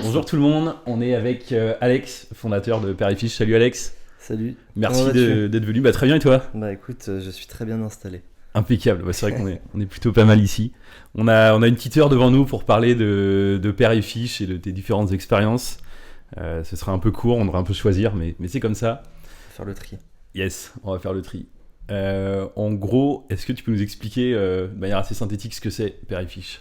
Bonjour tout le monde, on est avec Alex, fondateur de Père et Fiche. Salut Alex. Salut. Merci d'être venu. Très bien, et toi? Bah écoute, je suis très bien installé. Impeccable, c'est vrai qu'on est plutôt pas mal ici. On a une petite heure devant nous pour parler de Père et Fiche et de tes différentes expériences. Ce sera un peu court, on devra un peu choisir, mais c'est comme ça. Faire le tri. Yes, on va faire le tri. En gros, est-ce que tu peux nous expliquer de manière assez synthétique ce que c'est Père et Fiche?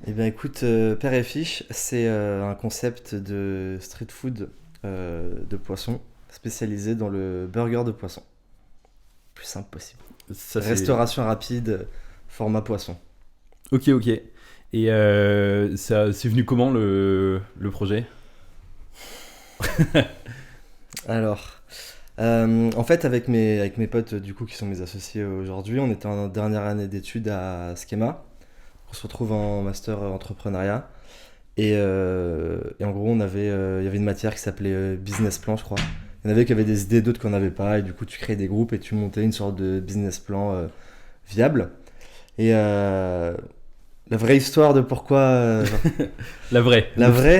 Eh bien écoute, Père et Fiche, c'est un concept de street food de poisson spécialisé dans le burger de poisson. Plus simple possible. Ça, Restauration rapide, format poisson. Ok. Et ça, c'est venu comment le projet? Alors, en fait, avec mes potes du coup qui sont mes associés aujourd'hui, on était en dernière année d'études à Schema. On se retrouve en master entrepreneuriat. Et en gros, il y avait une matière qui s'appelait business plan, je crois. Il y en avait qui avaient des idées, d'autres qui n'en avaient pas. Et du coup, tu créais des groupes et tu montais une sorte de business plan viable. Et la vraie histoire de pourquoi. La vraie.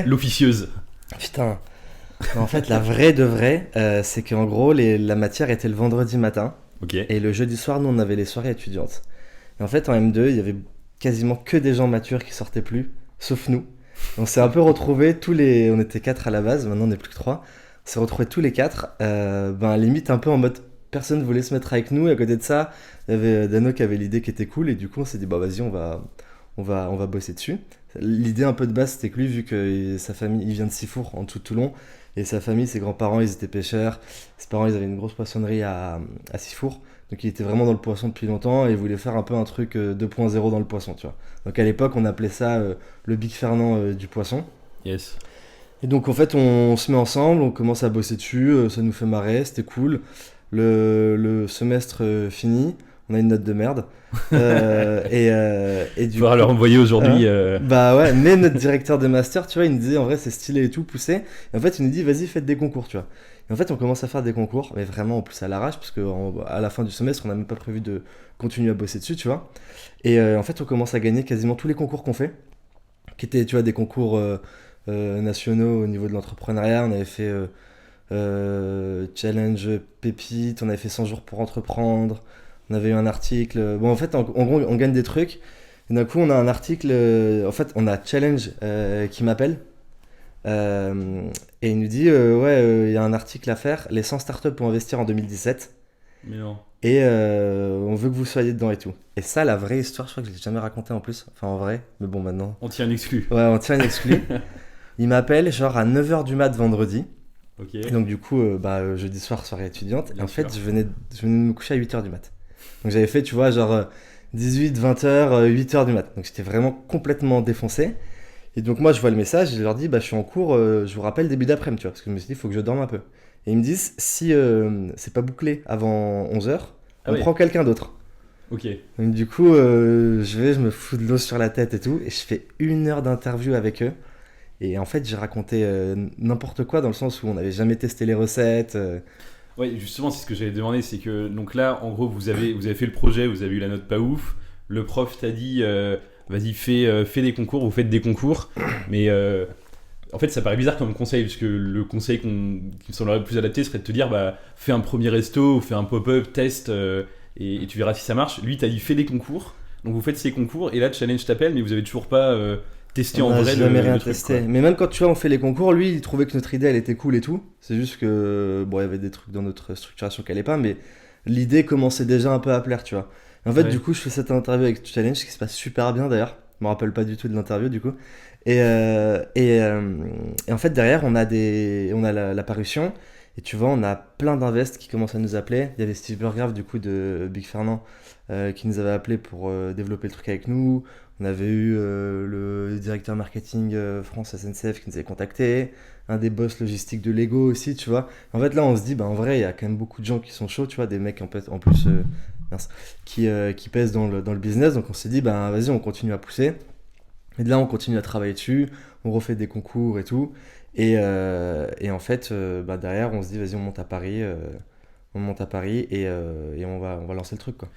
L'officieuse. Putain. En fait, la vraie de vraie, c'est qu'en gros, la matière était le vendredi matin. Ok. Et le jeudi soir, nous, on avait les soirées étudiantes. Et en fait, en M2, il y avait quasiment que des gens matures qui sortaient plus, sauf nous. On s'est un peu retrouvés, on était 4 à la base, maintenant on n'est plus que 3. On s'est retrouvés tous les 4, limite un peu en mode personne ne voulait se mettre avec nous. Et à côté de ça, il y avait Dano qui avait l'idée qui était cool, et du coup on s'est dit, bah vas-y, on va bosser dessus. L'idée un peu de base, c'était que lui, vu que sa famille, il vient de Sifour, en dessous de Toulon, et sa famille, ses grands-parents, ils étaient pêcheurs, ses parents, ils avaient une grosse poissonnerie à Sifour. Donc il était vraiment dans le poisson depuis longtemps et il voulait faire un peu un truc 2.0 dans le poisson, tu vois. Donc à l'époque, on appelait ça le Big Fernand du poisson. Yes. Et donc en fait, on se met ensemble, on commence à bosser dessus, ça nous fait marrer, c'était cool. Le semestre fini, on a une note de merde. Et du Faudra coup, leur envoyer aujourd'hui. Bah ouais, mais notre directeur de master, tu vois, il nous disait en vrai c'est stylé et tout, poussé. Et en fait, il nous dit vas-y, faites des concours, tu vois. Et en fait, on commence à faire des concours, mais vraiment en plus à l'arrache, parce qu'à la fin du semestre, on n'a même pas prévu de continuer à bosser dessus, tu vois. Et en fait, on commence à gagner quasiment tous les concours qu'on fait, qui étaient, tu vois, des concours nationaux au niveau de l'entrepreneuriat. On avait fait Challenge Pépite, on avait fait 100 jours pour entreprendre, on avait eu un article. Bon, en fait, en gros, on gagne des trucs. Et d'un coup, on a un article, en fait, on a Challenge qui m'appelle. Et il nous dit il y a un article à faire, les 100 startups pour investir en 2017. Mais non. Et on veut que vous soyez dedans et tout. Et ça, la vraie histoire, je crois que je l'ai jamais raconté en plus. Enfin, en vrai, mais bon, maintenant. On tient un exclu. Ouais, on tient une exclu. Il m'appelle genre à 9h du mat vendredi. Ok. Et donc, du coup, jeudi soir, soirée étudiante. Bien et en fait, sûr. je venais de me coucher à 8h du mat. Donc, j'avais fait, tu vois, genre 18, 20h, 8h du mat. Donc, j'étais vraiment complètement défoncé. Et donc moi je vois le message et je leur dis je suis en cours, je vous rappelle début d'après-midi, tu vois, parce que je me suis dit il faut que je dorme un peu. Et ils me disent si c'est pas bouclé avant 11h, on prend quelqu'un d'autre. Ok. Donc du coup je me fous de l'eau sur la tête et tout, et je fais 1 heure d'interview avec eux. Et en fait j'ai raconté n'importe quoi dans le sens où on n'avait jamais testé les recettes. Ouais, justement c'est ce que j'avais demandé, c'est que donc là en gros vous avez fait le projet, vous avez eu la note pas ouf, le prof t'a dit vas-y fais des concours, vous faites des concours, mais en fait ça paraît bizarre comme conseil, parce que le conseil qui me semblerait le plus adapté serait de te dire fais un premier resto, ou fais un pop-up, test et tu verras si ça marche. Lui t'as dit fais des concours, donc vous faites ces concours et là Challenge t'appelle mais vous avez toujours pas testé en vrai jamais rien le truc, testé. quoi. Mais même quand tu vois on fait les concours, lui il trouvait que notre idée elle était cool et tout. C'est juste que bon il y avait des trucs dans notre structuration qui allaient pas, mais l'idée commençait déjà un peu à plaire, tu vois. En fait, Ouais. du coup, je fais cette interview avec Challenge qui se passe super bien d'ailleurs. Je me rappelle pas du tout de l'interview du coup. Et en fait, derrière, on a la parution. Et tu vois, on a plein d'invests qui commencent à nous appeler. Il y avait Steve Burgraff du coup de Big Fernand qui nous avait appelé pour développer le truc avec nous. On avait eu le directeur marketing France SNCF qui nous avait contacté. Un des boss logistiques de Lego aussi, tu vois. En fait, là, on se dit, en vrai, il y a quand même beaucoup de gens qui sont chauds, tu vois, des mecs en plus qui pèsent dans le business. Donc, on s'est dit, vas-y, on continue à pousser. Et de là, on continue à travailler dessus. On refait des concours et tout. Et en fait, derrière, on se dit, vas-y, on monte à Paris. Et on va lancer le truc, quoi.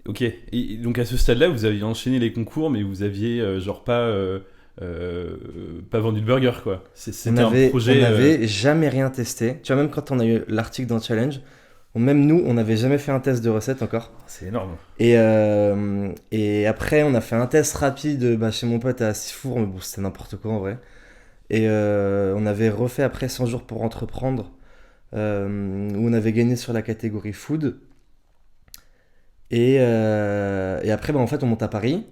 Ok. Et donc à ce stade-là, vous aviez enchaîné les concours, mais vous aviez genre pas vendu de burger, quoi. C'était un projet. On n'avait jamais rien testé. Tu vois, même quand on a eu l'article dans Challenge, même nous, on n'avait jamais fait un test de recette encore. C'est énorme. Et après, on a fait un test rapide chez mon pote à Sifour, mais bon, c'était n'importe quoi en vrai. Et on avait refait après 100 jours pour entreprendre, où on avait gagné sur la catégorie food. Et après, en fait, on monte à Paris.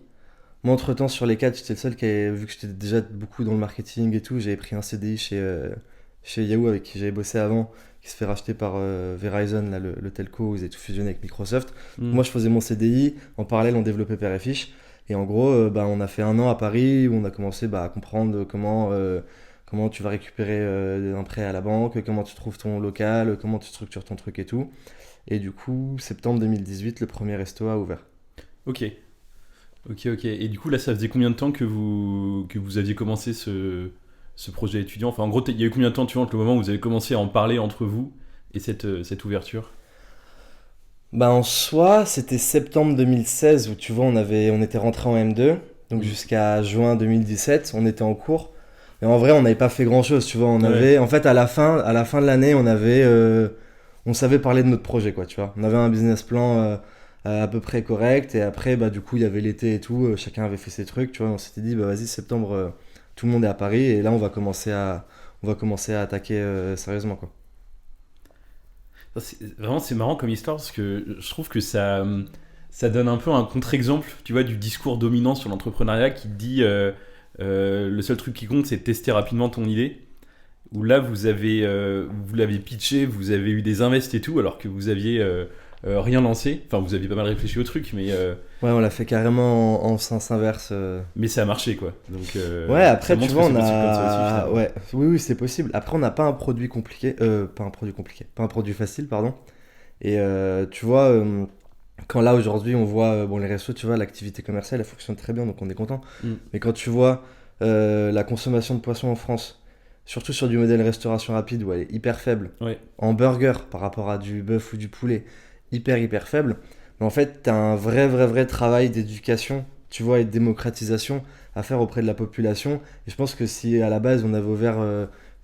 Moi, entre-temps, sur les 4, j'étais le seul qui avait, vu que j'étais déjà beaucoup dans le marketing et tout, j'avais pris un CDI chez Yahoo avec qui j'avais bossé avant, qui se fait racheter par Verizon, là, le telco, où ils avaient tout fusionné avec Microsoft. Moi, je faisais mon CDI, en parallèle, on développait Père et Fiche. Et en gros, on a fait un an à Paris où on a commencé à comprendre comment tu vas récupérer un prêt à la banque, comment tu trouves ton local, comment tu structures ton truc et tout. Et du coup, septembre 2018, le premier resto a ouvert. Ok. Et du coup, là, ça faisait combien de temps que vous aviez commencé ce projet étudiant? Enfin, en gros, il y a eu combien de temps, tu vois, entre le moment où vous avez commencé à en parler entre vous et cette ouverture? En soi, c'était septembre 2016 où tu vois, on était rentré en M2, donc jusqu'à juin 2017, on était en cours. Et en vrai, on n'avait pas fait grand-chose, tu vois. En fait, à la fin de l'année, on savait parler de notre projet, quoi, tu vois. On avait un business plan à peu près correct, et après, du coup, il y avait l'été et tout, chacun avait fait ses trucs, tu vois. On s'était dit, vas-y, septembre, tout le monde est à Paris, et là, on va commencer à attaquer sérieusement, quoi. Vraiment, c'est marrant comme histoire parce que je trouve que ça donne un peu un contre-exemple, tu vois, du discours dominant sur l'entrepreneuriat qui te dit le seul truc qui compte, c'est de tester rapidement ton idée. Où là, vous l'avez pitché, vous avez eu des invests et tout, alors que vous aviez rien lancé. Enfin, vous aviez pas mal réfléchi au truc, mais Ouais, on l'a fait carrément en sens inverse. mais ça a marché, quoi. Donc, Ouais, après, ça tu montre vois, que on c'est possible comme ça aussi, a. finalement. Ouais, oui, c'est possible. Après, on n'a pas un produit compliqué. Pas un produit compliqué. Pas un produit facile, pardon. Et tu vois, quand là, aujourd'hui, on voit les restos, tu vois, l'activité commerciale, elle fonctionne très bien, donc on est content. Mm. Mais quand tu vois la consommation de poissons en France, surtout sur du modèle restauration rapide où elle est hyper faible, Ouais. en burger par rapport à du bœuf ou du poulet, hyper faible, mais en fait, tu as un vrai travail d'éducation, tu vois, et de démocratisation à faire auprès de la population. Et je pense que si à la base, on avait ouvert,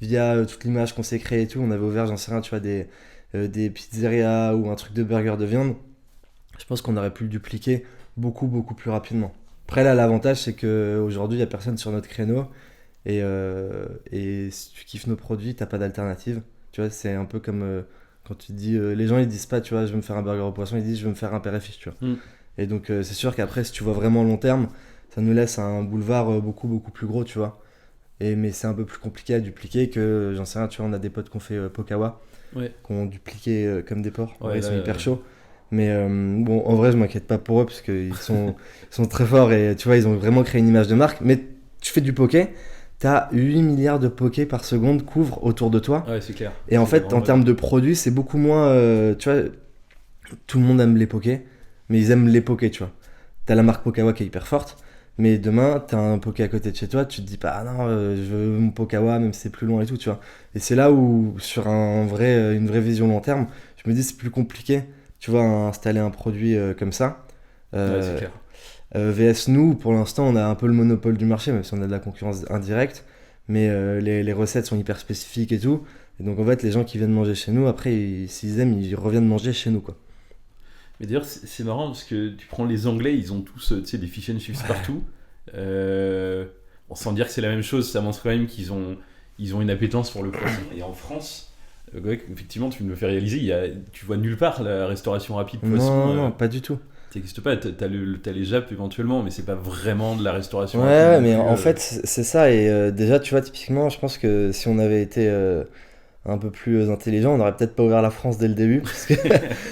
via toute l'image qu'on s'est créée et tout, on avait ouvert, j'en sais rien, tu vois, des pizzerias ou un truc de burger de viande, je pense qu'on aurait pu le dupliquer beaucoup plus rapidement. Après, là, l'avantage, c'est qu'aujourd'hui, il n'y a personne sur notre créneau. Et si tu kiffes nos produits, t'as pas d'alternative. Tu vois, c'est un peu comme quand tu dis. Les gens, ils disent pas, tu vois, je veux me faire un burger au poisson, ils disent, je veux me faire un père et fiche, tu vois. Mm. Et donc, c'est sûr qu'après, si tu vois vraiment long terme, ça nous laisse un boulevard beaucoup plus gros, tu vois. Mais c'est un peu plus compliqué à dupliquer que, j'en sais rien, tu vois, on a des potes qui ont fait Pokawa, Ouais. qui ont dupliqué comme des porcs. Ouais, Ouais, ils sont là, hyper chauds. Mais bon, en vrai, je m'inquiète pas pour eux parce qu'ils sont très forts et tu vois, ils ont vraiment créé une image de marque. Mais tu fais du poké, t'as 8 milliards de pokés par seconde couvrent autour de toi. Ouais, c'est clair. Et en C'est fait, vraiment en termes de produits, c'est beaucoup moins. Tu vois, tout le monde aime les pokés, mais ils aiment les pokés, tu vois. T'as la marque Pokawa qui est hyper forte, mais demain, t'as un poké à côté de chez toi, tu te dis pas, ah non, je veux mon Pokawa, même si c'est plus loin et tout, tu vois. Et c'est là où, sur une vraie vision long terme, je me dis c'est plus compliqué, tu vois, installer un produit comme ça. Ouais, c'est clair. VS nous, pour l'instant, on a un peu le monopole du marché, même si on a de la concurrence indirecte. Mais les recettes sont hyper spécifiques et tout. Et donc, en fait, les gens qui viennent manger chez nous, après, s'ils aiment, ils reviennent manger chez nous, quoi. Mais d'ailleurs, c'est marrant parce que tu prends les Anglais, ils ont tous tu sais, des fish and chips partout. Sans dire que c'est la même chose, ça montre quand même ils ont une appétence pour le poisson. Et en France, ouais, effectivement, tu me le fais réaliser, tu vois nulle part la restauration rapide poisson. Non, pas du tout. Ça n'existe pas, t'as les Japs éventuellement, mais c'est pas vraiment de la restauration Ouais, rapide. mais non plus, en fait, c'est ça. Et déjà, tu vois, typiquement, je pense que si on avait été un peu plus intelligent, on n'aurait peut-être pas ouvert la France dès le début. Parce que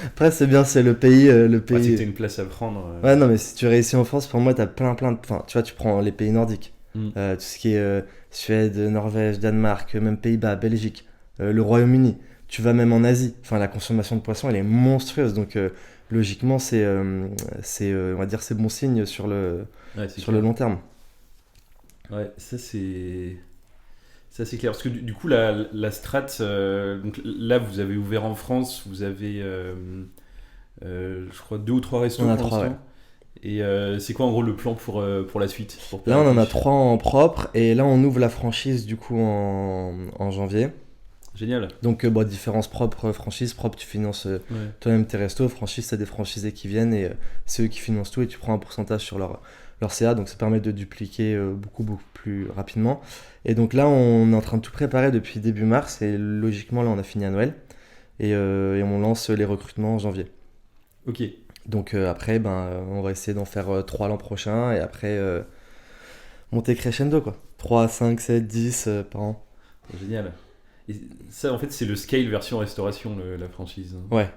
après, c'est bien, c'est le pays. Ouais, c'était une place à prendre. Ouais, non, mais si tu réussis en France, pour moi, t'as plein de. Enfin, tu vois, tu prends les pays nordiques. Mm. Tout ce qui est Suède, Norvège, Danemark, même Pays-Bas, Belgique, le Royaume-Uni. Tu vas même en Asie. Enfin, la consommation de poissons, elle est monstrueuse. Donc, logiquement, on va dire, c'est bon signe sur le long terme. Ouais, ça c'est clair. Parce que du coup, la strat, donc là, vous avez ouvert en France, vous avez je crois 2 ou 3 restos On a pour 3, l'instant. Et c'est quoi en gros le plan pour la suite pour Là, on en a Père 3 en propre et là, on ouvre la franchise du coup en janvier. Génial. Donc, différence propre, franchise propre, tu finances Ouais. toi-même tes restos. Franchise, c'est des franchisés qui viennent et c'est eux qui financent tout et tu prends un pourcentage sur leur CA. Donc, ça permet de dupliquer beaucoup, beaucoup plus rapidement. Et donc là, on est en train de tout préparer depuis début mars et logiquement, là, on a fini à Noël et on lance les recrutements en janvier. Ok. Donc, après, on va essayer d'en faire 3 l'an prochain et après, monter crescendo quoi. 3, 5, 7, 10 par an. Génial. Et ça en fait c'est le scale version restauration la franchise. Ouais.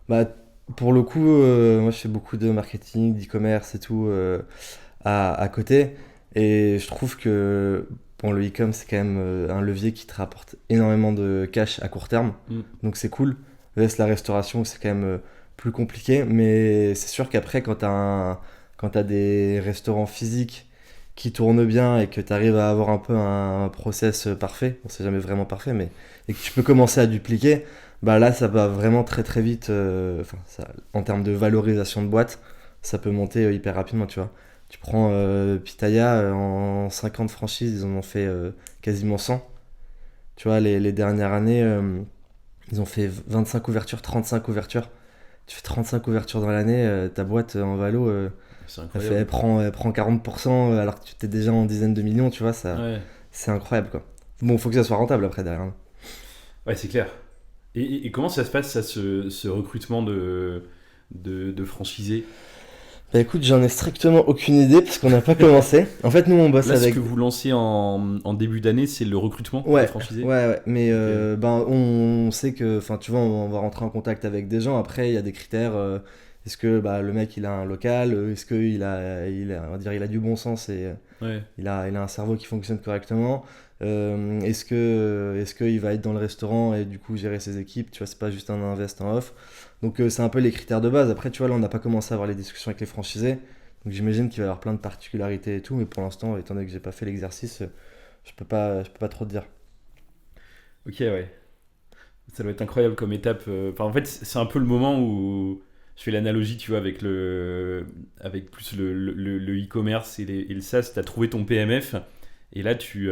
Bah, pour le coup, moi je fais beaucoup de marketing, d'e-commerce et tout à côté. Et je trouve que bon, le e-com, c'est quand même un levier qui te rapporte énormément de cash à court terme. Mm. Donc c'est cool. Reste la restauration, c'est quand même plus compliqué. Mais c'est sûr qu'après, quand t'as des restaurants physiques qui tournent bien et que tu arrives à avoir un peu un process parfait, bon, c'est jamais vraiment parfait, mais et que tu peux commencer à dupliquer, bah là ça va vraiment très très vite. En termes de valorisation de boîte, ça peut monter hyper rapidement, tu vois. Tu prends Pitaya, en 50 franchises, ils en ont fait quasiment 100. Tu vois, les dernières années, ils ont fait 25 ouvertures, 35 ouvertures. Tu fais 35 ouvertures dans l'année, ta boîte en valo, C'est elle prend 40% alors que tu t'es déjà en dizaines de millions, tu vois, Ouais. c'est incroyable quoi. Bon, faut que ça soit rentable après derrière. Ouais, c'est clair. Et comment ça se passe, ça, ce recrutement de franchisés? Bah écoute, j'en ai strictement aucune idée parce qu'on n'a pas commencé. En fait, nous on bosse Là, ce avec. que vous lancez en début d'année, c'est le recrutement de Ouais, franchisés? ouais. Mais Ok. on sait que, enfin, tu vois, on va rentrer en contact avec des gens. Après, il y a des critères. Est-ce que le mec il a un local? Est-ce on va dire, il a du bon sens et Ouais. il a un cerveau qui fonctionne correctement? Est-ce qu'il va être dans le restaurant et du coup gérer ses équipes? Tu vois, c'est pas juste un invest en off. Donc, c'est un peu les critères de base. Après, tu vois, là, on n'a pas commencé à avoir les discussions avec les franchisés. Donc, j'imagine qu'il va y avoir plein de particularités et tout. Mais pour l'instant, étant donné que j'ai pas fait l'exercice, je peux pas trop te dire. Ok, ouais. Ça doit être incroyable comme étape. Enfin, en fait, c'est un peu le moment où je fais l'analogie, tu vois, avec plus le e-commerce et le SaaS. T'as trouvé ton PMF et là, tu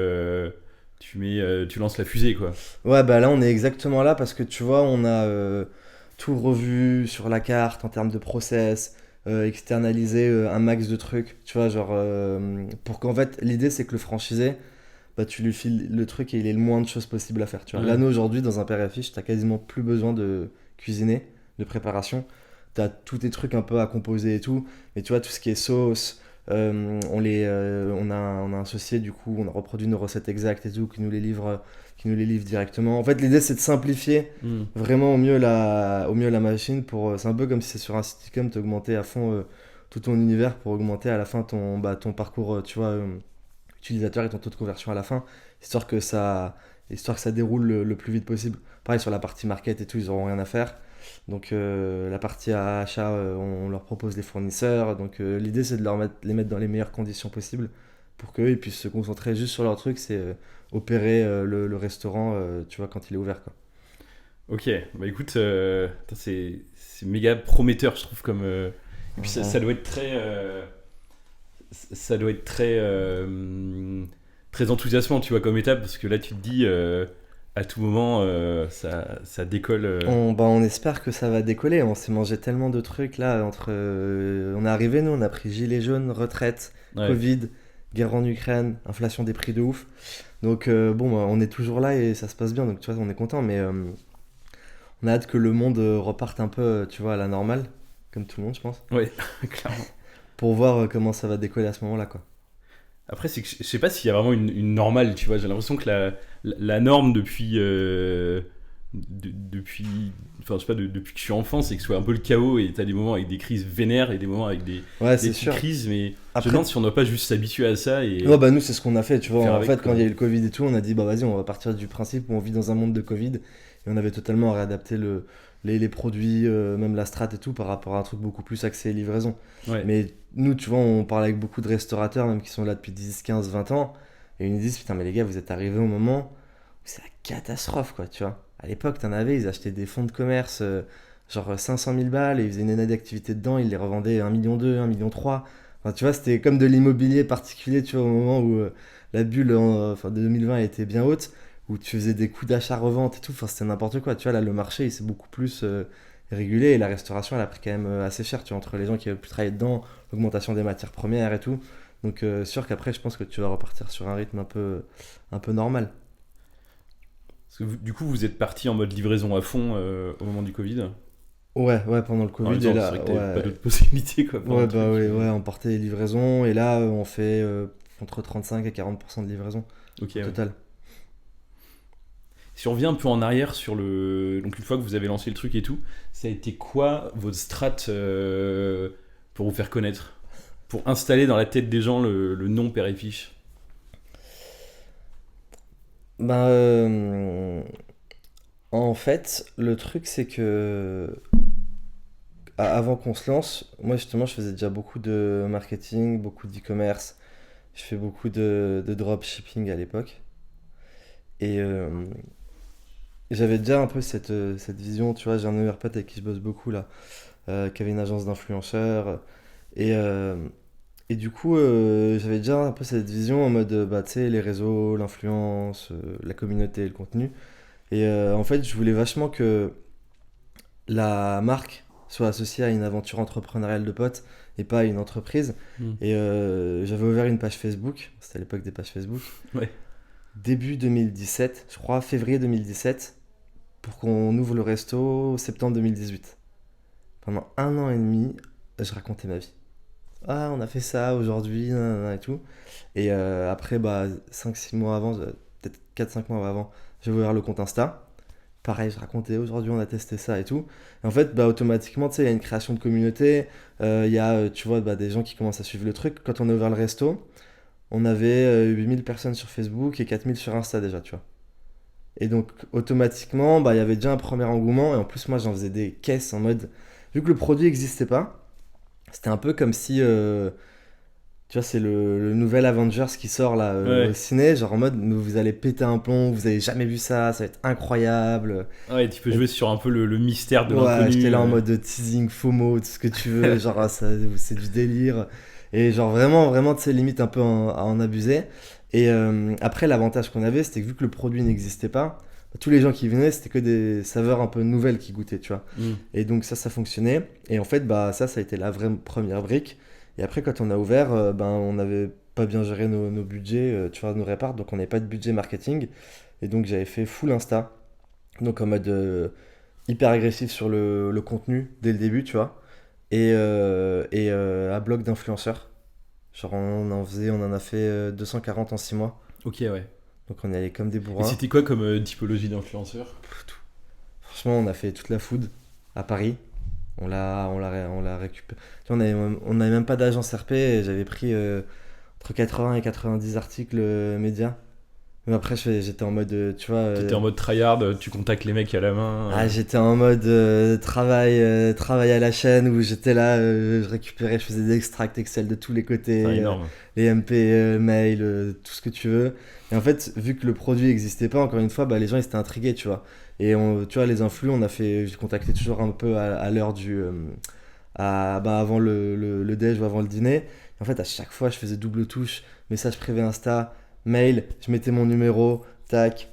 lances la fusée, quoi. Ouais, bah là, on est exactement là parce que tu vois, on a tout revu sur la carte en termes de process, externalisé un max de trucs. Tu vois, genre, pour qu'en fait, l'idée, c'est que le franchisé, bah, tu lui files le truc et il ait le moins de choses possibles à faire. Tu vois. Là, Ouais. nous, aujourd'hui, dans un père et fiche, t'as quasiment plus besoin de cuisiner, de préparation. T'as tous tes trucs un peu à composer et tout. Mais tu vois, tout ce qui est sauce, on a un associé, du coup, on a reproduit nos recettes exactes et tout, qui nous les livre directement. En fait, l'idée, c'est de simplifier Hmm. vraiment au mieux la machine. C'est un peu comme si c'est sur un site e-com, t'augmenter à fond tout ton univers pour augmenter à la fin ton parcours, tu vois, utilisateur et ton taux de conversion à la fin, histoire que ça déroule le plus vite possible. Pareil sur la partie market et tout, ils auront rien à faire. Donc la partie achat, on leur propose les fournisseurs. Donc l'idée c'est de les mettre dans les meilleures conditions possibles pour qu'eux ils puissent se concentrer juste sur leur truc, c'est opérer le restaurant, tu vois, quand il est ouvert quoi. Ok, bah écoute, putain, c'est méga prometteur, je trouve, comme. Et puis ça doit être très enthousiasmant, tu vois, comme étape, parce que là, tu te dis, à tout moment, ça décolle. On espère que ça va décoller. On s'est mangé tellement de trucs là. On est arrivé, nous, on a pris gilet jaune, retraite, Ouais. Covid, guerre en Ukraine, inflation des prix de ouf. Donc, on est toujours là et ça se passe bien. Donc, tu vois, on est content. Mais on a hâte que le monde reparte un peu, tu vois, à la normale, comme tout le monde, je pense, Ouais, clairement. pour voir comment ça va décoller à ce moment-là, quoi. Après, c'est que je sais pas s'il y a vraiment une normale, tu vois. J'ai l'impression que la norme depuis, enfin, je sais pas, depuis que je suis enfant, c'est que ce soit un peu le chaos et t'as des moments avec des crises vénères et des moments avec des Ouais, c'est petites sûr. crises, mais je Après, me demande si on doit pas juste s'habituer à ça et ouais, bah nous, c'est ce qu'on a fait, tu vois. faire En avec, fait, quand quoi. il y a eu le Covid et tout, on a dit, bah vas-y, on va partir du principe où on vit dans un monde de Covid. Et on avait totalement réadapté les produits, même la strat et tout, par rapport à un truc beaucoup plus axé livraison. Ouais. Mais nous, tu vois, on parle avec beaucoup de restaurateurs, même qui sont là depuis 10, 15, 20 ans. Et ils nous disent, putain, mais les gars, vous êtes arrivés au moment où c'est la catastrophe, quoi, tu vois. À l'époque, t'en avais, ils achetaient des fonds de commerce, genre 500 000 balles et ils faisaient une année d'activité dedans, ils les revendaient 1,2 million, 1,3 million. Enfin, tu vois, c'était comme de l'immobilier particulier, tu vois, au moment où la bulle de 2020 était bien haute, où tu faisais des coups d'achat-revente et tout, enfin, c'était n'importe quoi. Tu vois, là, le marché, il s'est beaucoup plus régulé et la restauration, elle a pris quand même assez cher, tu vois, entre les gens qui avaient pu travailler dedans, l'augmentation des matières premières et tout. Donc, sûr qu'après, je pense que tu vas repartir sur un rythme un peu normal. Parce que du coup, vous êtes parti en mode livraison à fond au moment du Covid. Ouais, ouais, pendant le En même Covid, et temps, c'est là, vrai que t'avais pas ouais, d'autres possibilités quoi pendant ouais, le truc. bah ouais, ouais, on portait les livraisons, et là, on fait entre 35 et 40% de livraison Ok, au ouais. total. Si on revient un peu en arrière sur le. Donc, une fois que vous avez lancé le truc et tout, ça a été quoi votre strat pour vous faire connaître? Pour installer dans la tête des gens le nom Père et Fiche? Bah, en fait, le truc, c'est que avant qu'on se lance, moi justement, je faisais déjà beaucoup de marketing, beaucoup d'e-commerce. Je fais beaucoup de dropshipping à l'époque. Et j'avais déjà un peu cette vision, tu vois. J'ai un meilleur pote avec qui je bosse beaucoup là, qui avait une agence d'influenceurs. Et, euh, et du coup, j'avais déjà un peu cette vision en mode, bah, tu sais, les réseaux, l'influence, la communauté, le contenu. Et en fait, je voulais vachement que la marque soit associée à une aventure entrepreneuriale de potes et pas à une entreprise. Hmm. Et j'avais ouvert une page Facebook, c'était à l'époque des pages Facebook, Ouais. début 2017, je crois, février 2017, pour qu'on ouvre le resto septembre 2018. Pendant 1 an et demi, je racontais ma vie. Ah, on a fait ça aujourd'hui, nanana et tout. Et après, bah, 5-6 mois avant, peut-être 4-5 mois avant, j'ai ouvert le compte Insta. Pareil, je racontais aujourd'hui, on a testé ça et tout. Et en fait, bah, automatiquement, tu sais, il y a une création de communauté. Il y a, tu vois, bah, des gens qui commencent à suivre le truc. Quand on a ouvert le resto, on avait 8000 personnes sur Facebook et 4000 sur Insta déjà, tu vois. Et donc, automatiquement, bah, il y avait déjà un premier engouement. Et en plus, moi, j'en faisais des caisses en mode. Vu que le produit n'existait pas, c'était un peu comme si. Tu vois, c'est le nouvel Avengers qui sort là au Ouais. ciné, genre en mode mais vous allez péter un plomb, vous avez jamais vu ça, ça va être incroyable. Ouais, tu peux Et jouer sur un peu le mystère de ouais, j'étais l'inconnu. là en mode teasing, FOMO, tout ce que tu veux, genre ça, c'est du délire. Et genre vraiment, vraiment, tu sais, limite un peu à en abuser. Et après, l'avantage qu'on avait, c'était que vu que le produit n'existait pas, tous les gens qui venaient, c'était que des saveurs un peu nouvelles qui goûtaient, tu vois. Hmm. Et donc ça fonctionnait. Et en fait, bah ça a été la vraie première brique. Et après, quand on a ouvert, ben on n'avait pas bien géré nos budgets, tu vois, nos réparts, donc on n'avait pas de budget marketing. Et donc j'avais fait full Insta, donc en mode hyper agressif sur le contenu dès le début, tu vois. Et à bloc d'influenceurs. Genre on en a fait 240 en 6 mois. Ok, ouais. Donc on y allait comme des Et bourrins. c'était quoi comme typologie d'influenceur? Franchement, on a fait toute la food à Paris. On l'a récupéré. Tu vois, on avait même pas d'agence RP et j'avais pris entre 80 et 90 articles médias. Mais après, j'étais en mode, tu vois. T'étais en mode tryhard, tu contactes les mecs à la main. J'étais en mode travail à la chaîne où j'étais là, je récupérais, je faisais des extracts Excel de tous les côtés, Enfin, énorme. les MP, mail, tout ce que tu veux. Et en fait, vu que le produit n'existait pas, encore une fois, bah, les gens ils étaient intrigués, tu vois. Et tu vois, les influx, j'ai contacté toujours un peu à l'heure bah, avant le déj ou avant le dîner. Et en fait, à chaque fois, je faisais double touche, message privé Insta, mail, je mettais mon numéro, tac,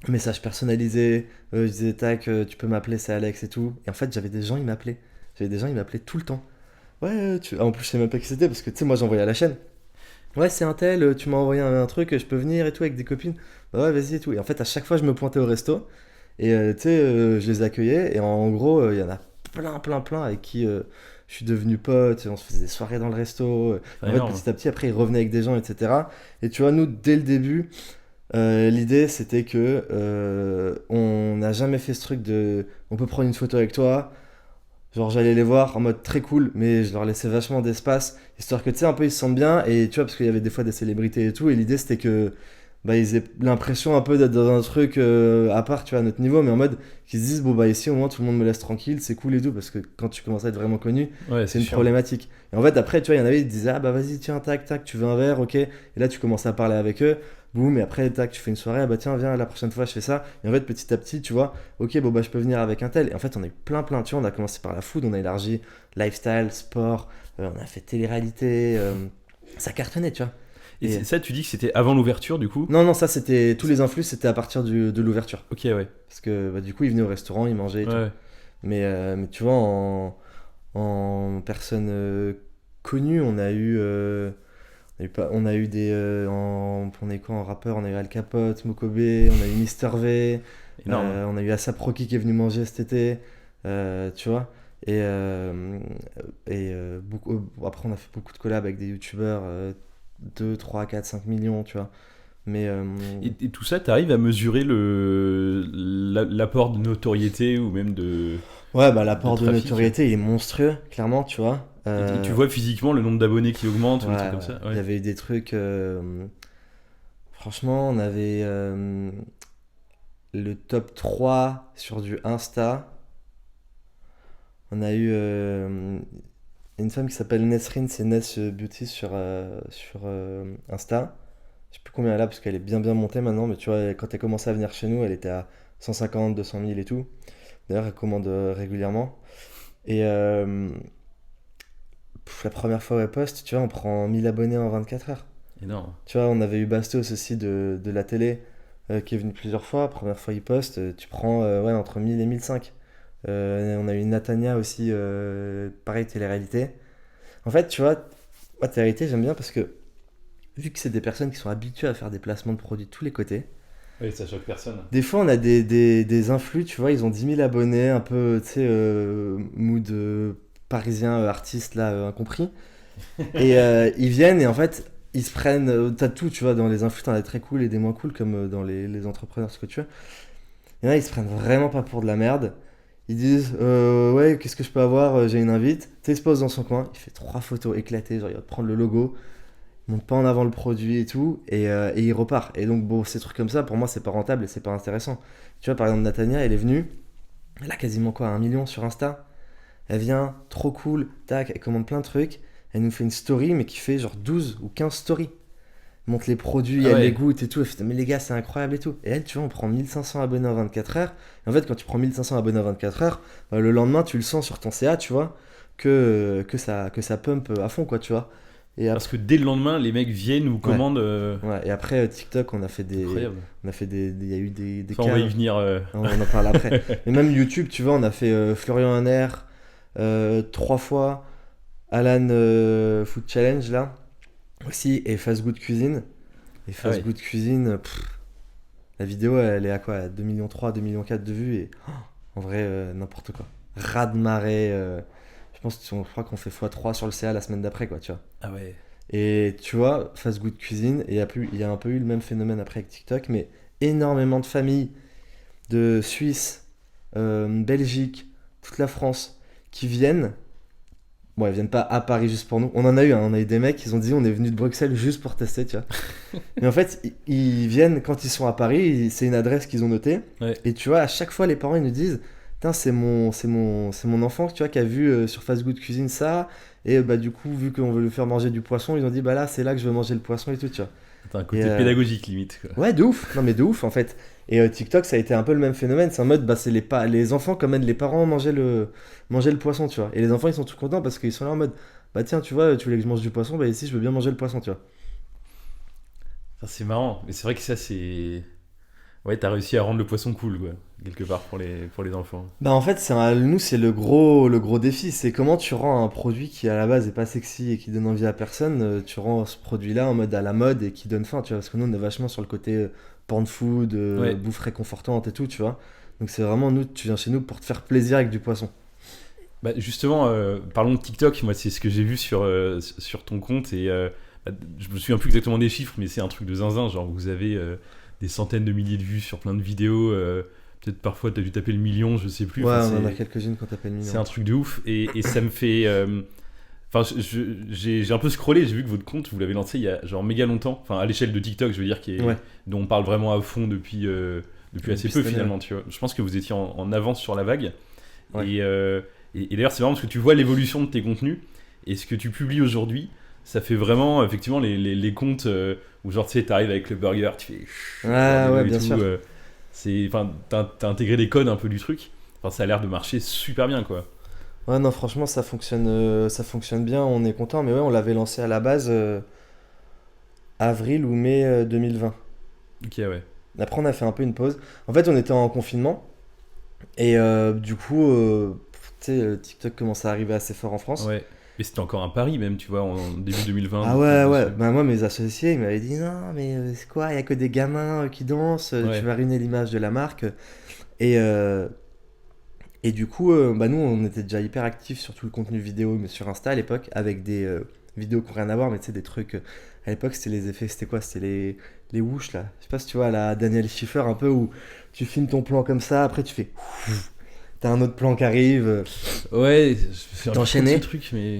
message personnalisé, je disais tac, tu peux m'appeler, c'est Alex et tout. Et en fait, j'avais des gens, ils m'appelaient. J'avais des gens, ils m'appelaient tout le temps. Ouais, en plus, je sais même pas qui c'était parce que tu sais, moi j'envoyais à la chaîne. Ouais, c'est un tel, tu m'as envoyé un truc, je peux venir et tout avec des copines. Bah ouais, vas-y et tout. Et en fait, à chaque fois, je me pointais au resto et tu sais, je les accueillais. Et en gros, il y en a plein, plein, plein avec qui je suis devenu pote. On se faisait des soirées dans le resto. Enfin, En fait, énorme. petit à petit, après, ils revenaient avec des gens, etc. Et tu vois, nous, dès le début, l'idée c'était que on n'a jamais fait ce truc de on peut prendre une photo avec toi. Genre j'allais les voir en mode très cool, mais je leur laissais vachement d'espace, histoire que tu sais un peu ils se sentent bien, et tu vois parce qu'il y avait des fois des célébrités et tout, et l'idée c'était que bah, ils aient l'impression un peu d'être dans un truc à part, tu vois, à notre niveau, mais en mode qu'ils se disent, bon, bah, ici, au moins, tout le monde me laisse tranquille, c'est cool et tout, parce que quand tu commences à être vraiment connu, Ouais, c'est c'est une sûr. problématique. Et en fait, après, tu vois, il y en avait, ils disaient, ah, bah, vas-y, tiens, tac, tac, tu veux un verre, ok. Et là, tu commences à parler avec eux, boum, et après, tac, tu fais une soirée, ah, bah, tiens, viens, la prochaine fois, je fais ça. Et en fait, petit à petit, tu vois, ok, bon, bah, je peux venir avec un tel. Et en fait, on a eu plein, tu vois, on a commencé par la food, on a élargi lifestyle, sport, on a fait télé-réalité, ça cartonnait, tu vois. Et Et ça, tu dis que c'était avant l'ouverture, du coup? non, non, ça c'était tous les influx, c'était à partir de l'ouverture. Ok, ouais. Parce que bah, du coup, ils venaient au restaurant, ils mangeaient et tout. Ouais. Mais tu vois, en personne connue, on a eu des. On a eu quoi en rappeur? On a eu Al Capote, Mokobe, on a eu Mister V, Énorme. on a eu Asap Rocky qui est venu manger cet été, tu vois. Après, on a fait beaucoup de collabs avec des youtubeurs, 2, 3, 4, 5 millions, tu vois. Mais Et tout ça, t'arrives à mesurer l'apport de notoriété ou même ouais, bah de l'apport de trafic? notoriété il est monstrueux, clairement, tu vois. Et tu vois physiquement le nombre d'abonnés qui augmente ou Ouais, des trucs comme ouais. ça? Il y Ouais. avait eu des trucs. Franchement, on avait le top 3 sur du Insta. On a eu une femme qui s'appelle Nesrine, c'est Ness Beauty sur Insta. Je sais plus combien elle a parce qu'elle est bien montée maintenant, mais tu vois, quand elle commençait à venir chez nous, elle était à 150, 200 000 et tout. D'ailleurs, elle commande régulièrement. Et la première fois où elle poste, tu vois, on prend 1000 abonnés en 24 heures. Énorme. Tu vois, on avait eu Bastos aussi de la télé qui est venu plusieurs fois. Première fois, il poste, tu prends ouais, entre 1000 et 1005. On a eu Natania aussi, pareil, télé-réalité. En fait, tu vois, moi, télé-réalité, j'aime bien parce que vu que c'est des personnes qui sont habituées à faire des placements de produits de tous les côtés, Oui, ça choque personne. des fois, on a des influx, tu vois, ils ont 10 000 abonnés, un peu, tu sais, mood parisien, artiste, là, incompris. Et ils viennent et en fait, ils se prennent. T'as tout, tu vois, dans les influx, t'en as des très cool et des moins cool, comme dans les entrepreneurs, ce que tu veux. Et là, ils se prennent vraiment pas pour de la merde. Ils disent, ouais, qu'est-ce que je peux avoir? J'ai une invite. Tu sais, il se pose dans son coin, il fait 3 photos éclatées, genre il va te prendre le logo, il monte pas en avant le produit et tout, et il repart. Et donc, bon, ces trucs comme ça, pour moi, c'est pas rentable et c'est pas intéressant. Tu vois, par exemple, Natania, elle est venue, elle a quasiment quoi, 1 million sur Insta. Elle vient, trop cool, tac, elle commande plein de trucs. Elle nous fait une story, mais qui fait genre 12 ou 15 stories. Elle montre les produits, Ah elle les ouais. goûte et tout. Elle fait, mais les gars, c'est incroyable et tout. Et elle, tu vois, on prend 1500 abonnés en 24 heures. Et en fait, quand tu prends 1500 abonnés en 24 heures, bah, le lendemain, tu le sens sur ton CA, tu vois, que ça pump à fond, quoi, tu vois. Et Parce après, que dès le lendemain, les mecs viennent ou ouais, commandent. ouais. Et après TikTok, Incroyable. il y a eu des Enfin, on va cas. y venir. On en parle après. Mais même YouTube, tu vois, on a fait Florian Hanner 3 fois. Alan Food Challenge là aussi et Fast Good Cuisine et Ah Fast ouais. Good Cuisine la vidéo elle est à quoi à 2 millions 3 2 millions 4 de vues et en vrai n'importe quoi raz de marée je crois qu'on fait x3 sur le CA la semaine d'après quoi tu vois Ah ouais. et tu vois Fast Good Cuisine et il y a un peu eu le même phénomène après avec TikTok mais énormément de familles de Suisse Belgique toute la France qui viennent. Bon, ils viennent pas à Paris juste pour nous. On en a eu, hein, on a eu des mecs, ils ont dit on est venu de Bruxelles juste pour tester, tu vois. Mais en fait, ils viennent quand ils sont à Paris, c'est une adresse qu'ils ont notée. Ouais. Et tu vois, à chaque fois, les parents ils nous disent putain, c'est mon enfant tu vois, qui a vu sur Fast Good Cuisine ça. Et bah, du coup, vu qu'on veut lui faire manger du poisson, ils ont dit bah là, c'est là que je veux manger le poisson et tout, tu vois. T'as un Et côté pédagogique limite, quoi. ouais, de ouf. Non, mais de ouf en fait. Et TikTok, ça a été un peu le même phénomène. C'est en mode, bah, c'est les enfants qui emmènent les parents manger le poisson, tu vois. Et les enfants, ils sont tout contents parce qu'ils sont là en mode, bah tiens, tu vois, tu voulais que je mange du poisson, bah ici, je veux bien manger le poisson, tu vois. Enfin, c'est marrant. Mais c'est vrai que ça, c'est. Ouais, t'as réussi à rendre le poisson cool, quoi. Quelque part pour les enfants. Bah en fait, nous, c'est le gros défi. C'est comment tu rends un produit qui à la base est pas sexy et qui donne envie à personne, tu rends ce produit-là en mode à la mode et qui donne faim, tu vois. Parce que nous, on est vachement sur le côté porn food, Ouais. bouffe réconfortante et tout, tu vois. Donc c'est vraiment, nous, tu viens chez nous pour te faire plaisir avec du poisson. Bah, justement, parlons de TikTok. Moi, c'est ce que j'ai vu sur ton compte. Et bah, je me souviens plus exactement des chiffres, mais c'est un truc de zinzin. Genre, vous avez des centaines de milliers de vues sur plein de vidéos. Peut-être parfois, t'as dû taper le million, je sais plus. Ouais, Enfin, on en a c'est. quelques-unes quand t'appelles C'est Mignon. un truc de ouf et ça me fait. Enfin, j'ai un peu scrollé, j'ai vu que votre compte, vous l'avez lancé il y a genre méga longtemps. Enfin, à l'échelle de TikTok, je veux dire, Ouais. dont on parle vraiment à fond depuis assez peu cette année, finalement, tu vois. Je pense que vous étiez en avance sur la vague. Ouais. Et d'ailleurs, c'est marrant parce que tu vois l'évolution de tes contenus et ce que tu publies aujourd'hui. Ça fait vraiment, effectivement, les comptes où, genre, tu sais, t'arrives avec le burger, tu fais. Ah ouais, et bien tout, sûr. enfin, t'as intégré les codes un peu du truc. Enfin, ça a l'air de marcher super bien, quoi. Ouais, non, franchement, ça fonctionne bien, on est content. Mais ouais, on l'avait lancé à la base avril ou mai 2020. Ok, ouais. Après, on a fait un peu une pause. En fait, on était en confinement et du coup, tu sais, TikTok commence à arriver assez fort en France. Ouais. Mais c'était encore un pari, même, tu vois, en début 2020, Ah de te mettre ouais, ouais. dessus. Bah, moi, mes associés, ils m'avaient dit non, mais c'est quoi, il y a que des gamins qui dansent, tu Ouais. vas ruiner l'image de la marque. Et, euh, et du coup, bah, nous, on était déjà hyper actifs sur tout le contenu vidéo, mais sur Insta à l'époque, avec des vidéos qui n'ont rien à voir, mais tu sais, des trucs. À l'époque, c'était les effets, c'était quoi? C'était les whoosh là. Je sais pas si tu vois, la Daniel Schiffer, un peu où tu filmes ton plan comme ça, après tu fais. T'as un autre plan qui arrive, Ouais, c'est un t'es trop de ce enchaîné. truc, mais.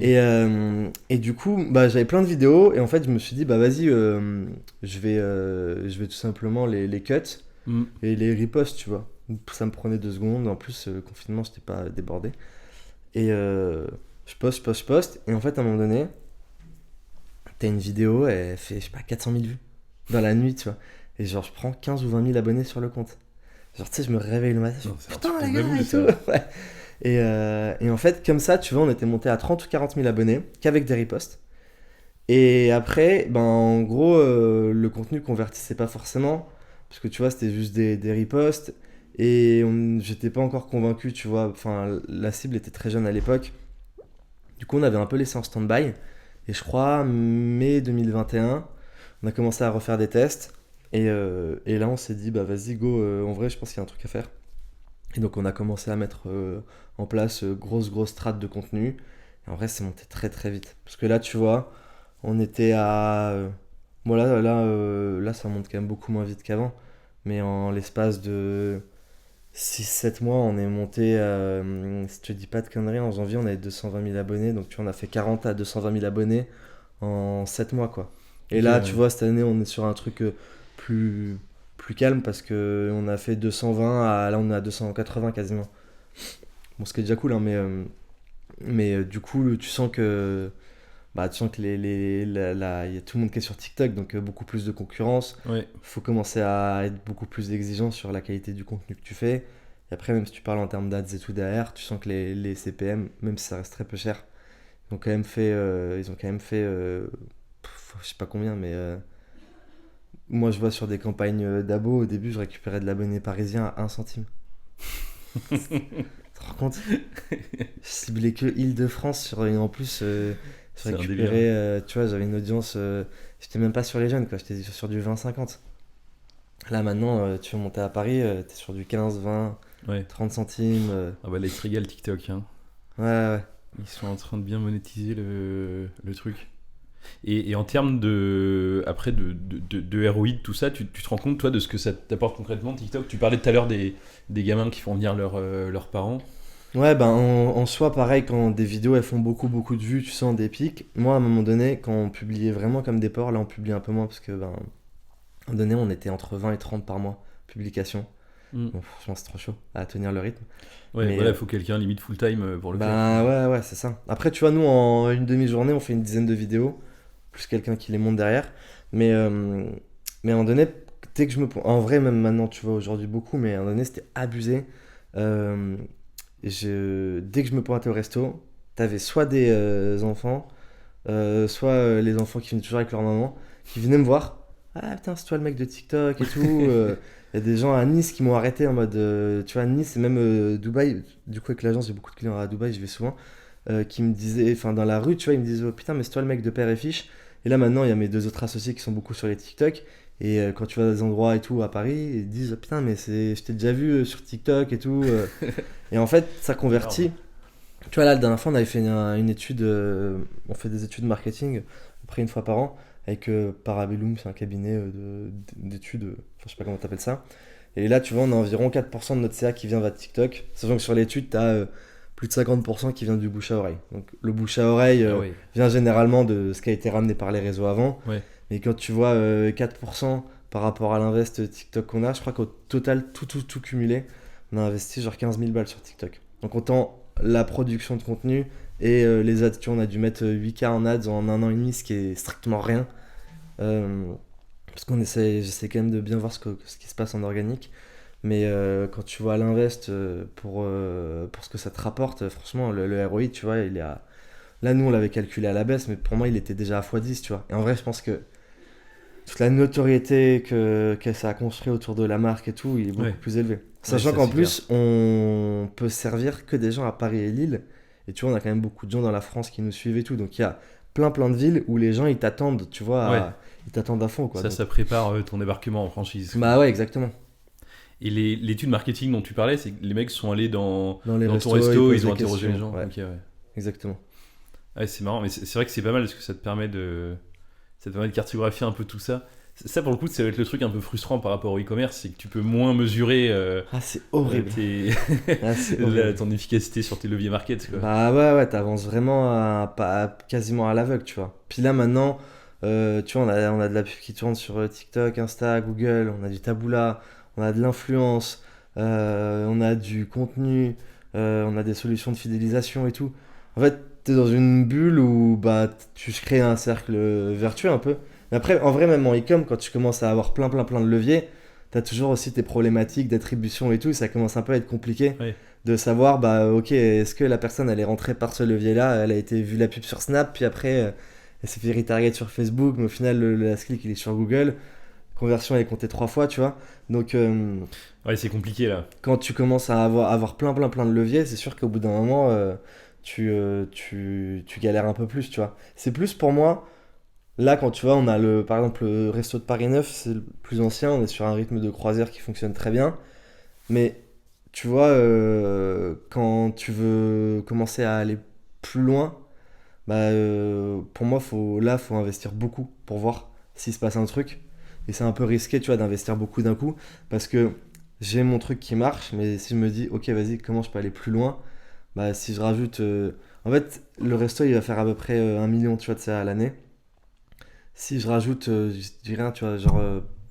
Et du coup, bah, j'avais plein de vidéos, et en fait, je me suis dit, bah vas-y, je vais tout simplement les cut Hmm. et les repost, tu vois. Ça me prenait 2 secondes, en plus, le confinement, j'étais pas débordé. Et je poste, et en fait, à un moment donné, t'as une vidéo, elle fait, je sais pas, 400 000 vues dans la nuit, tu vois. Et genre, je prends 15 ou 20 000 abonnés sur le compte. Genre, tu sais, je me réveille le matin, je Non, fais, c'est un putain, truc de les gars, maboule, et ça. tout. Ouais. Et en fait, comme ça, tu vois, on était monté à 30 ou 40 000 abonnés, qu'avec des reposts. Et après, ben, en gros, le contenu convertissait pas forcément, parce que tu vois, c'était juste des reposts, et j'étais pas encore convaincu, tu vois, enfin, la cible était très jeune à l'époque. Du coup, on avait un peu laissé en stand-by, et je crois, mai 2021, on a commencé à refaire des tests, et là, on s'est dit, bah vas-y, go, en vrai, je pense qu'il y a un truc à faire. Et donc, on a commencé à mettre en place grosse strate de contenu, et en vrai, c'est monté très très vite. Parce que là, tu vois, on était à. Bon, là, ça monte quand même beaucoup moins vite qu'avant. Mais en l'espace de 6 7 mois, on est monté. Si je te dis pas de conneries, en janvier, on avait 220 000 abonnés. Donc, tu vois, on a fait 40 à 220 000 abonnés en 7 mois, quoi. Et Ok, là, tu ouais. vois, cette année, on est sur un truc plus, plus calme parce que on a fait 220 à. Là, on est à 280 quasiment. Bon, ce qui est déjà cool, hein, mais du coup, tu sens que. Bah, tu sens que il y a tout le monde qui est sur TikTok, donc beaucoup plus de concurrence. Ouais. Faut commencer à être beaucoup plus exigeant sur la qualité du contenu que tu fais. Et après, même si tu parles en termes d'ads et tout derrière, tu sens que les CPM, même si ça reste très peu cher, ils ont quand même fait je sais pas combien, mais moi je vois sur des campagnes d'abo, au début, je récupérais de l'abonné parisien à 1 centime. Tu te rends compte? Je ciblais que Île-de-France en plus. Je C'est un délire. récupérais, tu vois, j'avais une audience, j'étais même pas sur les jeunes, quoi, j'étais sur du 20-50. Là maintenant, tu veux monter à Paris, t'es sur du 15, 20, Ouais. 30 centimes. Ah bah là, ils se régalent TikTok, hein. Ouais. Ils sont en train de bien monétiser le truc. Et en termes de, après de ROI, de tout ça, tu te rends compte, toi, de ce que ça t'apporte concrètement, TikTok? Tu parlais tout à l'heure des gamins qui font venir leurs parents. Ouais, ben en soi, pareil, quand des vidéos elles font beaucoup de vues, tu sens des pics. Moi, à un moment donné, quand on publiait vraiment comme des porcs, là on publie un peu moins parce que, ben, à un moment donné, on était entre 20 et 30 par mois, publication. Mm. Bon, franchement, c'est trop chaud à tenir le rythme. Ouais, Mais voilà, il faut quelqu'un limite full-time pour le faire. bah ouais, c'est ça. Après, tu vois, nous, en une demi-journée, on fait une dizaine de vidéos, plus quelqu'un qui les monte derrière. Mais à un moment donné, dès que en vrai, même maintenant, tu vois, aujourd'hui beaucoup, mais à un moment donné, c'était abusé. Euh, Dès que je me pointais au resto, t'avais soit des enfants, soit les enfants qui venaient toujours avec leur maman, qui venaient me voir. Ah putain, c'est toi le mec de TikTok et tout. Il y a des gens à Nice qui m'ont arrêté en mode, tu vois, Nice et même Dubaï. Du coup, avec l'agence, j'ai beaucoup de clients à Dubaï, je vais souvent. Qui me disaient, enfin dans la rue, tu vois, ils me disaient, oh putain, mais c'est toi le mec de Père et Fiche. Et là maintenant, il y a mes 2 autres associés qui sont beaucoup sur les TikTok. Et quand tu vas dans des endroits et tout à Paris, ils disent, oh, putain, mais je t'ai déjà vu sur TikTok et tout. Et en fait, ça convertit. Tu vois, là, la dernière fois, on avait fait une étude, on fait des études marketing, après une fois par an, avec Parabellum, c'est un cabinet d'études, enfin, je sais pas comment t'appelles ça. Et là, tu vois, on a environ 4% de notre CA qui vient vers TikTok. Sachant que sur l'étude, t'as plus de 50% qui vient du bouche à oreille. Donc le bouche à oreille Ah ouais. vient généralement de ce qui a été ramené par les réseaux avant. Ouais. Mais quand tu vois 4% par rapport à l'invest TikTok qu'on a, je crois qu'au total, tout cumulé, on a investi genre 15 000 balles sur TikTok. Donc autant la production de contenu et les ads, tu vois, on a dû mettre 8K en ads en un an et demi, ce qui est strictement rien. Parce j'essaie quand même de bien voir ce qui se passe en organique. Mais quand tu vois l'invest pour ce que ça te rapporte, franchement, le ROI, tu vois, il est à... Là, nous, on l'avait calculé à la baisse, mais pour moi, il était déjà à x10, tu vois. Et en vrai, je pense que toute la notoriété que ça a construit autour de la marque et tout, il est beaucoup plus élevé. Sachant ça, qu'en c'est plus, on peut servir que des gens à Paris et Lille. Et tu vois, on a quand même beaucoup de gens dans la France qui nous suivent et tout. Donc il y a plein de villes où les gens, ils t'attendent, tu vois, Ouais. ils t'attendent à fond, quoi. Ça, Donc... ça prépare ton débarquement en franchise. Bah ouais, exactement. Et l'étude marketing dont tu parlais, c'est que les mecs sont allés dans les ton restos, resto, posent ils ont des interrogé les gens. questions. Ouais, Ok, ouais. exactement. Ouais, c'est marrant, mais c'est vrai que c'est pas mal parce que ça te permet de cartographier un peu tout ça. Ça, pour le coup, ça va être le truc un peu frustrant par rapport au e-commerce, c'est que tu peux moins mesurer Ah, c'est horrible. C'est horrible. ton efficacité sur tes leviers market, quoi. Bah ouais, t'avances vraiment quasiment à l'aveugle, tu vois. Puis là, maintenant, tu vois, on a de la pub qui tourne sur TikTok, Insta, Google, on a du Taboola, on a de l'influence, on a du contenu, on a des solutions de fidélisation et tout. En fait, t'es dans une bulle où bah, tu crées un cercle vertueux un peu. Mais après, en vrai, même en e-com, quand tu commences à avoir plein de leviers, t'as toujours aussi tes problématiques d'attribution et tout, et ça commence un peu à être compliqué Ouais. de savoir, bah ok, est-ce que la personne elle est rentrée par ce levier-là, elle a été vue la pub sur Snap, puis après elle s'est fait retarget sur Facebook, mais au final le last click il est sur Google, conversion elle est comptée 3 fois, tu vois. Donc Ouais, c'est compliqué là. quand tu commences à avoir plein de leviers, c'est sûr qu'au bout d'un moment tu galères un peu plus, tu vois. C'est plus pour moi, là quand tu vois, on a par exemple le resto de Paris 9, c'est le plus ancien, on est sur un rythme de croisière qui fonctionne très bien, mais tu vois, quand tu veux commencer à aller plus loin, bah, pour moi, faut investir beaucoup pour voir s'il se passe un truc. Et c'est un peu risqué, tu vois, d'investir beaucoup d'un coup, parce que j'ai mon truc qui marche, mais si je me dis, ok, vas-y, comment je peux aller plus loin, bah, si je rajoute... En fait, le resto, il va faire à peu près 1 million, tu vois, de ça à l'année. Si je rajoute, je dis rien, tu vois, genre,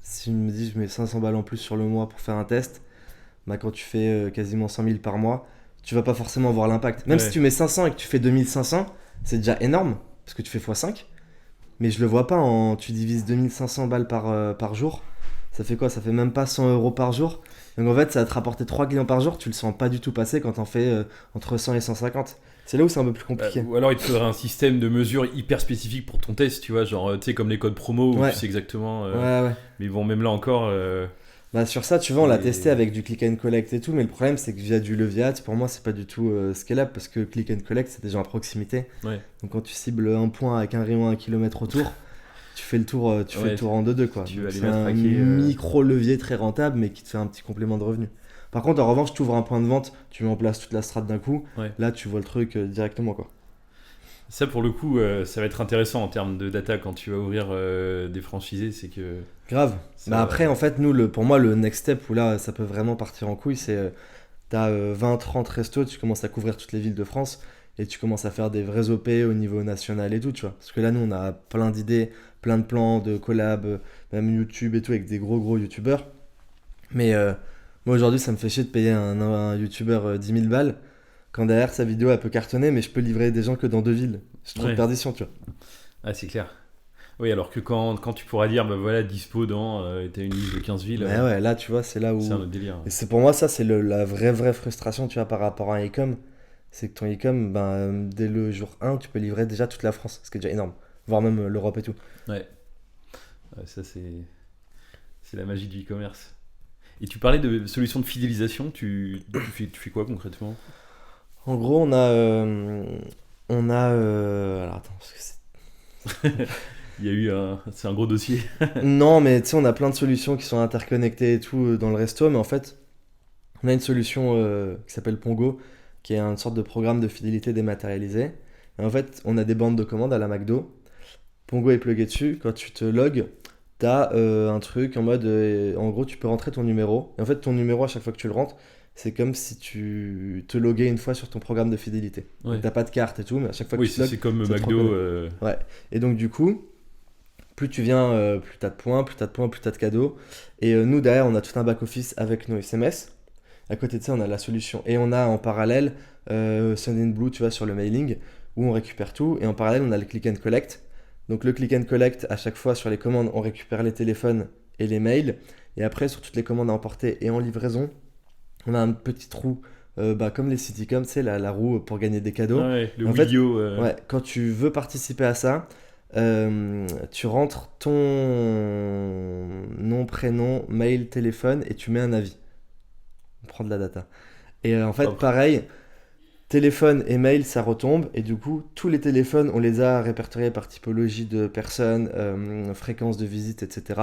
si je me dis, je mets 500 balles en plus sur le mois pour faire un test, bah, quand tu fais quasiment 100 000 par mois, tu vas pas forcément voir l'impact. Même si tu mets 500 et que tu fais 2500, c'est déjà énorme, parce que tu fais x5. Mais je le vois pas tu divises 2500 balles par jour. Ça fait quoi? Ça fait même pas 100 euros par jour. Donc en fait, ça va te rapporter 3 clients par jour. Tu le sens pas du tout passer quand t'en fais entre 100 et 150. C'est là où c'est un peu plus compliqué. Ou alors il te faudrait un système de mesure hyper spécifique pour ton test, tu vois, genre, tu sais, comme les codes promo où tu sais exactement. Ouais. Mais bon, même là encore. Bah sur ça, tu vois, on l'a testé avec du click and collect et tout, mais le problème c'est que via du levier ads, pour moi, c'est pas du tout scalable parce que click and collect, c'est des gens à proximité. Ouais. Donc quand tu cibles un point avec un rayon à 1 km autour, tu fais le tour, fais le tour en 2-2, quoi. C'est un micro levier très rentable, mais qui te fait un petit complément de revenu. Par contre, en revanche, tu ouvres un point de vente, tu mets en place toute la strate d'un coup, là tu vois le truc directement, quoi. Ça, pour le coup, ça va être intéressant en termes de data quand tu vas ouvrir des franchisés, c'est que... Grave. Bah après, en fait, pour moi, le next step où là, ça peut vraiment partir en couille, c'est t'as 20-30 restos, tu commences à couvrir toutes les villes de France et tu commences à faire des vrais OP au niveau national et tout, tu vois. Parce que là, nous, on a plein d'idées, plein de plans, de collabs, même YouTube et tout, avec des gros youtubeurs. Mais moi, aujourd'hui, ça me fait chier de payer un youtubeur 10 000 balles quand derrière sa vidéo, elle peut cartonner, mais je peux livrer des gens que dans 2 villes. C'est trop de perdition, tu vois. Ah, c'est clair. Oui, alors que quand tu pourras dire, bah voilà, dispo dans, t'as une liste de 15 villes. Ouais, là, tu vois, c'est là où... C'est un autre délire. Et c'est pour moi, ça, c'est la vraie frustration, tu vois, par rapport à un e-com. C'est que ton e-com, ben, dès le jour 1, tu peux livrer déjà toute la France, ce qui est déjà énorme. Voire même l'Europe et tout. Ouais. Ça, c'est la magie du e-commerce. Et tu parlais de solutions de fidélisation, tu fais quoi concrètement? En gros, on a... alors attends, parce que c'est... Il y a eu c'est un gros dossier. Non, mais tu sais, on a plein de solutions qui sont interconnectées et tout dans le resto, mais en fait, on a une solution qui s'appelle Pongo, qui est une sorte de programme de fidélité dématérialisé. Et en fait, on a des bandes de commandes à la McDo. Pongo est plugué dessus. Quand tu te logs, t'as un truc en mode... en gros, tu peux rentrer ton numéro. Et en fait, ton numéro, à chaque fois que tu le rentres, c'est comme si tu te loguais une fois sur ton programme de fidélité. Ouais. Donc, t'as pas de carte et tout, mais à chaque fois que Oui, tu te logs, c'est comme ça te McDo. reconnaît. Ouais. Et donc du coup, plus tu viens, plus t'as de points, plus t'as de points, plus t'as de cadeaux. Et nous, derrière, on a tout un back-office avec nos SMS. À côté de ça, on a la solution. Et on a en parallèle Sendinblue, tu vois, sur le mailing, où on récupère tout. Et en parallèle, on a le click and collect. Donc le click and collect, à chaque fois sur les commandes, on récupère les téléphones et les mails. Et après, sur toutes les commandes à emporter et en livraison, on a un petit trou, comme les Citycom, tu sais, la roue pour gagner des cadeaux. Ah ouais, le En fait, Wii-O. Ouais, quand tu veux participer à ça, tu rentres ton nom, prénom, mail, téléphone et tu mets un avis. On prend de la data. Et en fait, Propre. pareil, téléphone et mail, ça retombe. Et du coup, tous les téléphones, on les a répertoriés par typologie de personnes, fréquence de visite, etc.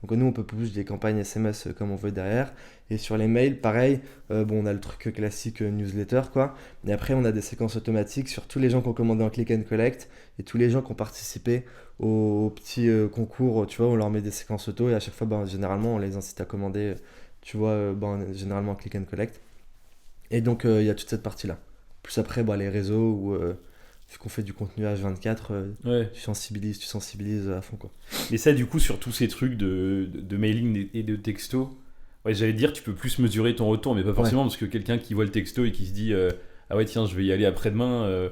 Donc nous, on peut push des campagnes SMS comme on veut derrière. Et sur les mails, pareil, on a le truc classique newsletter, quoi. Et après, on a des séquences automatiques sur tous les gens qui ont commandé en click and collect et tous les gens qui ont participé au petit concours. Tu vois, on leur met des séquences auto et à chaque fois, généralement, on les incite à commander, tu vois, généralement en click and collect. Et donc, il y a toute cette partie-là. Plus après, les réseaux où, vu qu'on fait du contenu H24, Ouais. tu sensibilises à fond, quoi. Et ça, du coup, sur tous ces trucs de mailing et de texto, ouais, j'allais dire, tu peux plus mesurer ton retour, mais pas forcément, parce que quelqu'un qui voit le texto et qui se dit ah ouais, tiens, je vais y aller après-demain,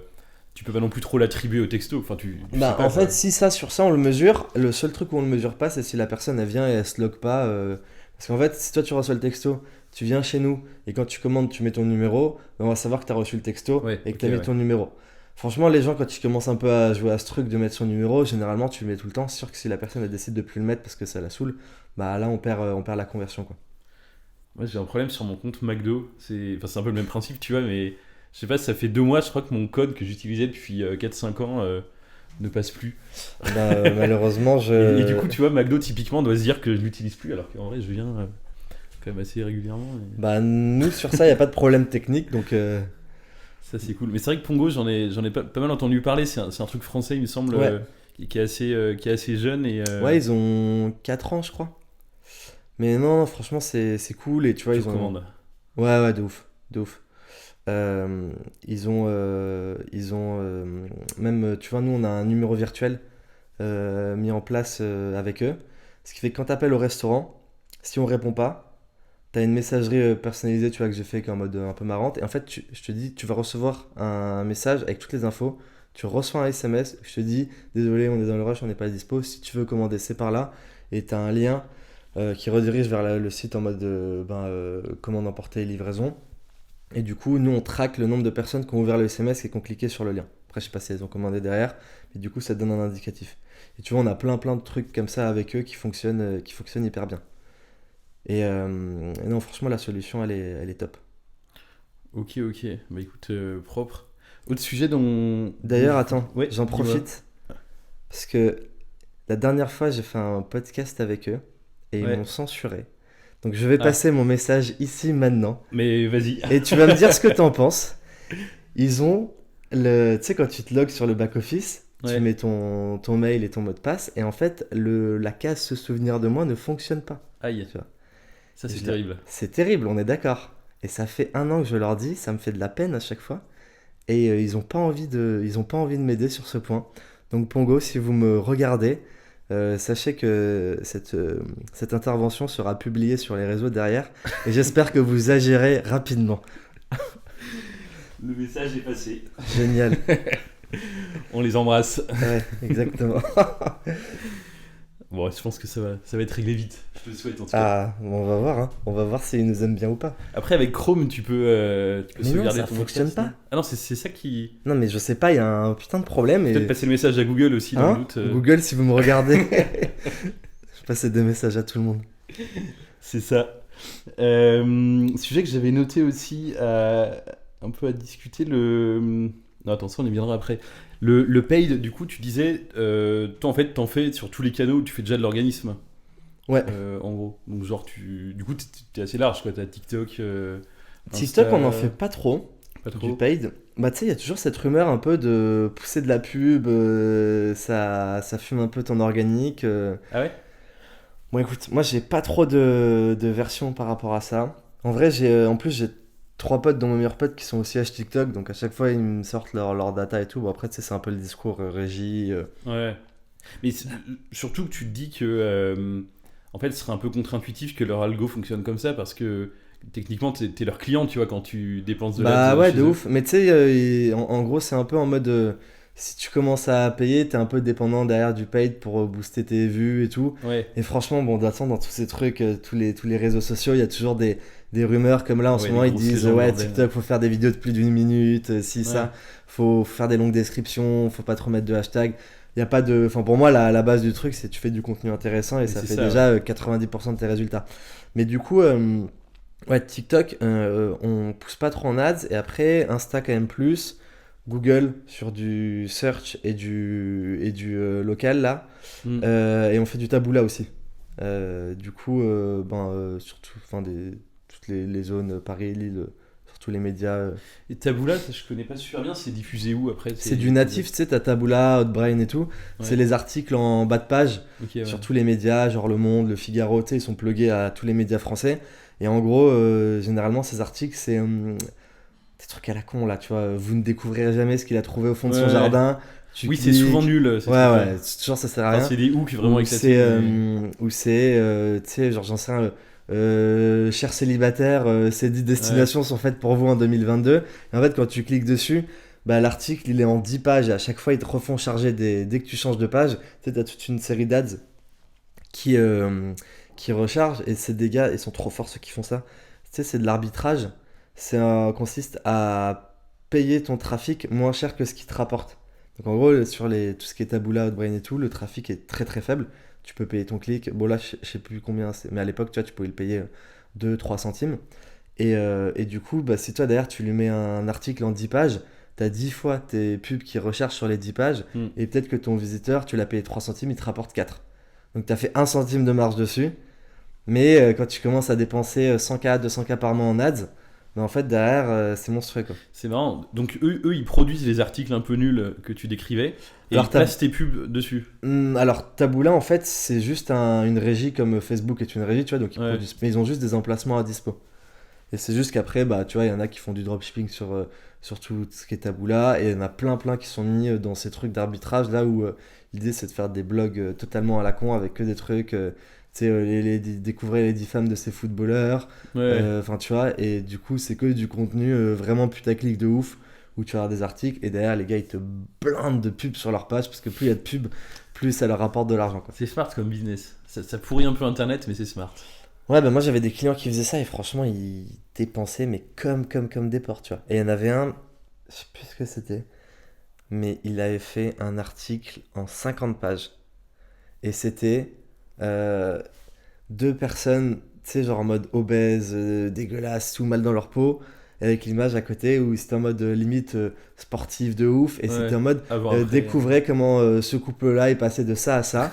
tu peux pas non plus trop l'attribuer au texto. Enfin, tu sais pas, En fait, si ça, sur ça, on le mesure, le seul truc où on le mesure pas, c'est si la personne, elle vient et elle se log pas. Parce qu'en fait, si toi, tu reçois le texto, tu viens chez nous, et quand tu commandes, tu mets ton numéro, on va savoir que tu as reçu le texto Ouais, et que ok, tu as mis ouais. ton numéro. Franchement, les gens, quand ils commencent un peu à jouer à ce truc de mettre son numéro, généralement, tu le mets tout le temps. C'est sûr que si la personne, elle décide de plus le mettre parce que ça la saoule, là, on perd la conversion, quoi. Moi, j'ai un problème sur mon compte McDo. C'est un peu le même principe, tu vois, mais je sais pas, ça fait 2 mois, je crois que mon code que j'utilisais depuis 4-5 ans ne passe plus. Malheureusement, Et du coup, tu vois, McDo, typiquement, doit se dire que je l'utilise plus, alors qu'en vrai, je viens quand même assez régulièrement. Nous, sur ça, il n'y a pas de problème technique, donc... Ça, c'est cool. Mais c'est vrai que Pongo, j'en ai pas mal entendu parler. C'est un truc français, il me semble, Ouais. qui est assez jeune. Et, Ouais, ils ont 4 ans, je crois. Mais non, franchement, c'est cool. Et tu vois, tu ils ont. recommandes. Ouais, de ouf. De ouf. Ils ont. Même, tu vois, nous, on a un numéro virtuel mis en place avec eux. Ce qui fait que quand tu appelles au restaurant, si on répond pas, tu as une messagerie personnalisée, tu vois, que j'ai fait qui est en mode un peu marrante. Et en fait, je te dis, tu vas recevoir un message avec toutes les infos. Tu reçois un SMS. Je te dis, désolé, on est dans le rush, on n'est pas dispo. Si tu veux commander, c'est par là. Et tu as un lien qui redirige vers le site en mode commande emporter et livraison. Et du coup, nous, on traque le nombre de personnes qui ont ouvert le SMS et qui ont cliqué sur le lien. Après, je sais pas si elles ont commandé derrière, mais du coup, ça te donne un indicatif. Et tu vois, on a plein de trucs comme ça avec eux qui fonctionnent hyper bien. Et non, franchement, la solution, elle est top. Ok. Bah écoute, propre. Autre sujet dont. D'ailleurs, attends, Ouais, j'en dis-moi. profite parce que la dernière fois, j'ai fait un podcast avec eux et ils Ouais. m'ont censuré. Donc, je vais Ah. passer mon message ici maintenant. Mais vas-y. Et tu vas me dire ce que t'en penses. Ils ont tu sais, quand tu te logs sur le back-office, Ouais. tu mets ton mail et ton mot de passe, et en fait, la case se souvenir de moi ne fonctionne pas. Aïe. Tu vois. Ça, c'est Je- terrible. C'est terrible, on est d'accord. Et ça fait 1 an que je leur dis, ça me fait de la peine à chaque fois. Et ils ont pas envie de m'aider sur ce point. Donc Pongo, si vous me regardez, sachez que cette intervention sera publiée sur les réseaux derrière. Et j'espère que vous agirez rapidement. Le message est passé. Génial. On les embrasse. Ouais, exactement. Bon, je pense que ça va être réglé vite. Je te le souhaite en tout cas. Ah, on va voir, hein. On va voir s'ils nous aiment bien ou pas. Après, avec Chrome, tu peux Mais non, sauvegarder ça ton fonctionne podcast, non pas. Ah non, c'est ça qui. Non, mais je sais pas, il y a un putain de problème. Peut-être Et... passer le message à Google aussi, dans Hein le doute. Google, si vous me regardez, je passais des messages à tout le monde. C'est ça. Sujet que j'avais noté aussi un peu à discuter, Non, attends, ça on y viendra après. Le paid, du coup, tu disais, toi en fait, t'en fais sur tous les canaux où tu fais déjà de l'organisme. Ouais. En gros. Donc, genre, du coup, t'es assez large, quoi. T'as TikTok. TikTok, Insta, on en fait pas trop. pas trop. Du paid. Tu sais, il y a toujours cette rumeur un peu de pousser de la pub, ça fume un peu ton organique. Ah ouais. Bon, écoute, moi j'ai pas trop de versions par rapport à ça. En vrai, en plus, j'ai 3 potes dont mon meilleur pote qui sont aussi H TikTok, donc à chaque fois, ils me sortent leur data et tout. Bon, après, tu sais, c'est un peu le discours régie. Ouais. Mais surtout que tu te dis que, en fait, ce serait un peu contre-intuitif que leur algo fonctionne comme ça parce que techniquement, t'es leur client, tu vois, quand tu dépenses de Bah l'ads ouais, chez de eux. ouf. Mais tu sais, en gros, c'est un peu en mode si tu commences à payer, t'es un peu dépendant derrière du paid pour booster tes vues et tout. Ouais, Et franchement, bon, dans tous ces trucs, tous les réseaux sociaux, il y a toujours des rumeurs comme là en ce ouais, les moment, ils grosses disent légendes ouais, urbaines. TikTok, faut faire des vidéos de plus d'1 minute, si Ouais, ça, faut faire des longues descriptions, faut pas trop mettre de hashtag. Il y a pas de. Enfin, pour moi, la base du truc, c'est tu fais du contenu intéressant et mais ça c'est fait ça, ouais. déjà 90% de tes résultats. Mais du coup. Ouais, TikTok, on pousse pas trop en ads. Et après, Insta quand même plus. Google sur du search et du local là. Hmm. Et on fait du Taboola aussi. Du coup, surtout, enfin, toutes les zones, Paris, Lille, sur tous les médias. Et Taboola, ça, je connais pas super bien, c'est diffusé où après? C'est du natif, tu sais, t'as Taboola, Outbrain et tout. C'est Ouais, les articles en bas de page ok, sur ouais. tous les médias, genre Le Monde, Le Figaro, tu sais, ils sont plugués à tous les médias français. Et en gros, généralement, ces articles, c'est des trucs à la con, là, tu vois. Vous ne découvrirez jamais ce qu'il a trouvé au fond Ouais, de son ouais. jardin. Tu Oui, c'est souvent cliques. nul, ces Ouais, trucs-là. ouais, toujours ça sert à Enfin, rien. c'est des hooks vraiment Ou éclatés, c'est, mais. tu sais, genre, j'en sais rien. Cher célibataire, ces 10 Ouais. destinations sont faites pour vous en 2022. Et en fait, quand tu cliques dessus, bah, l'article il est en 10 pages et à chaque fois ils te refont charger dès que tu changes de page. Tu sais, t'as toute une série d'ads qui, euh, qui rechargent et c'est des gars, ils sont trop forts ceux qui font ça. Tu sais, c'est de l'arbitrage. Consiste à payer ton trafic moins cher que ce qui te rapporte. Donc en gros, sur tout ce qui est Taboola, Outbrain et tout, le trafic est très très faible. Tu peux payer ton clic. Bon là, je sais plus combien c'est, mais à l'époque, tu vois, tu pouvais le payer 2-3 centimes. Et du coup, bah, si toi derrière tu lui mets un article en 10 pages, t'as 10 fois tes pubs qui recherchent sur les 10 pages, Hmm. et peut-être que ton visiteur, tu l'as payé 3 centimes, il te rapporte 4. Donc t'as fait 1 centime de marge dessus, mais quand tu commences à dépenser 100K, 200K par mois en ads, bah, en fait derrière c'est monstrueux quoi. C'est marrant. Donc, eux, ils produisent les articles un peu nuls que tu décrivais et ils Alors, placent tes pubs dessus. alors Taboola en fait c'est juste une régie comme Facebook est une régie, tu vois, donc ils Ouais, produisent, mais ils ont juste des emplacements à dispo. Et c'est juste qu'après, bah, tu vois, il y en a qui font du dropshipping sur tout ce qui est Taboola, et il y en a plein qui sont mis dans ces trucs d'arbitrage, là où l'idée c'est de faire des blogs totalement à la con avec que des trucs, tu sais, découvrir les 10 femmes de ces footballeurs, ouais. enfin tu vois, et du coup c'est que du contenu vraiment putaclic de ouf, où tu as des articles, et derrière les gars ils te blindent de pubs sur leur page, parce que plus il y a de pubs, plus ça leur rapporte de l'argent, quoi. C'est smart comme business. Ça pourrit un peu Internet, mais c'est smart. Ouais, bah moi j'avais des clients qui faisaient ça et franchement ils dépensaient mais comme des porcs, tu vois. Et il y en avait un, je sais plus ce que c'était, mais il avait fait un article en 50 pages. Et c'était euh, 2 personnes, tu sais, genre en mode obèse, dégueulasse, tout mal dans leur peau, avec l'image à côté où c'était en mode limite sportif de ouf. Et c'était Ouais. en mode Avant, après. découvrez comment ce couple-là est passé de ça à ça.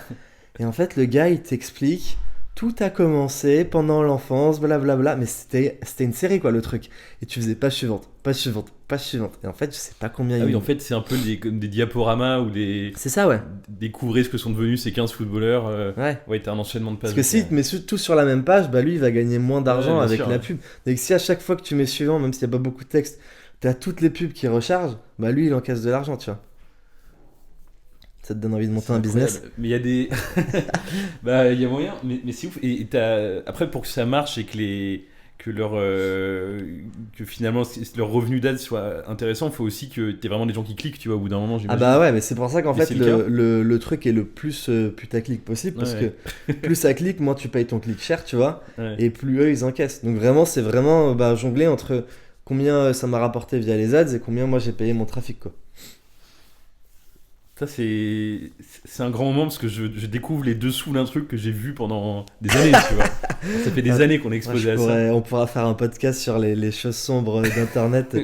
Et en fait, le gars, il t'explique, tout a commencé pendant l'enfance, blablabla. Mais c'était une série, quoi, le truc. Et tu faisais page suivante, page suivante, page suivante. Et en fait, je sais pas combien Ah oui, il. en fait, c'est un peu comme des diaporamas ou des. C'est ça, ouais. Découvrir ce que sont devenus ces 15 footballeurs. Ouais. Ouais, t'as un enchaînement de Parce pages. que Ok. si tu mets tout sur la même page, bah lui, il va gagner moins Ouais, d'argent bien avec sûr. la Ouais. pub. Donc si à chaque fois que tu mets suivant, même s'il n'y a pas beaucoup de texte, t'as toutes les pubs qui rechargent, bah lui, il encaisse de l'argent, tu vois. Ça te donne envie de monter C'est un incroyable. business. Mais il y a des. Bah, il y a moyen, mais c'est ouf. Et après, pour que ça marche et que les. Que leur. Que finalement leur revenu d'aide soit intéressant, il faut aussi que t'aies vraiment des gens qui cliquent, tu vois, au bout d'un moment, Ah j'imagine. bah ouais, mais c'est pour ça qu'en Et fait, c'est le cas. le truc est le plus putaclic possible, parce Ouais, que plus ça clique, moins tu payes ton clic cher, tu vois, ouais. et plus eux, ils encaissent. Donc vraiment, c'est vraiment bah, jongler entre combien ça m'a rapporté via les ads et combien moi j'ai payé mon trafic, quoi. Ça, c'est un grand moment parce que je découvre les dessous d'un truc que j'ai vu pendant des années, tu vois. Ça fait des Ah, années qu'on est moi, exposé à ça. on pourra faire un podcast sur les choses sombres d'Internet.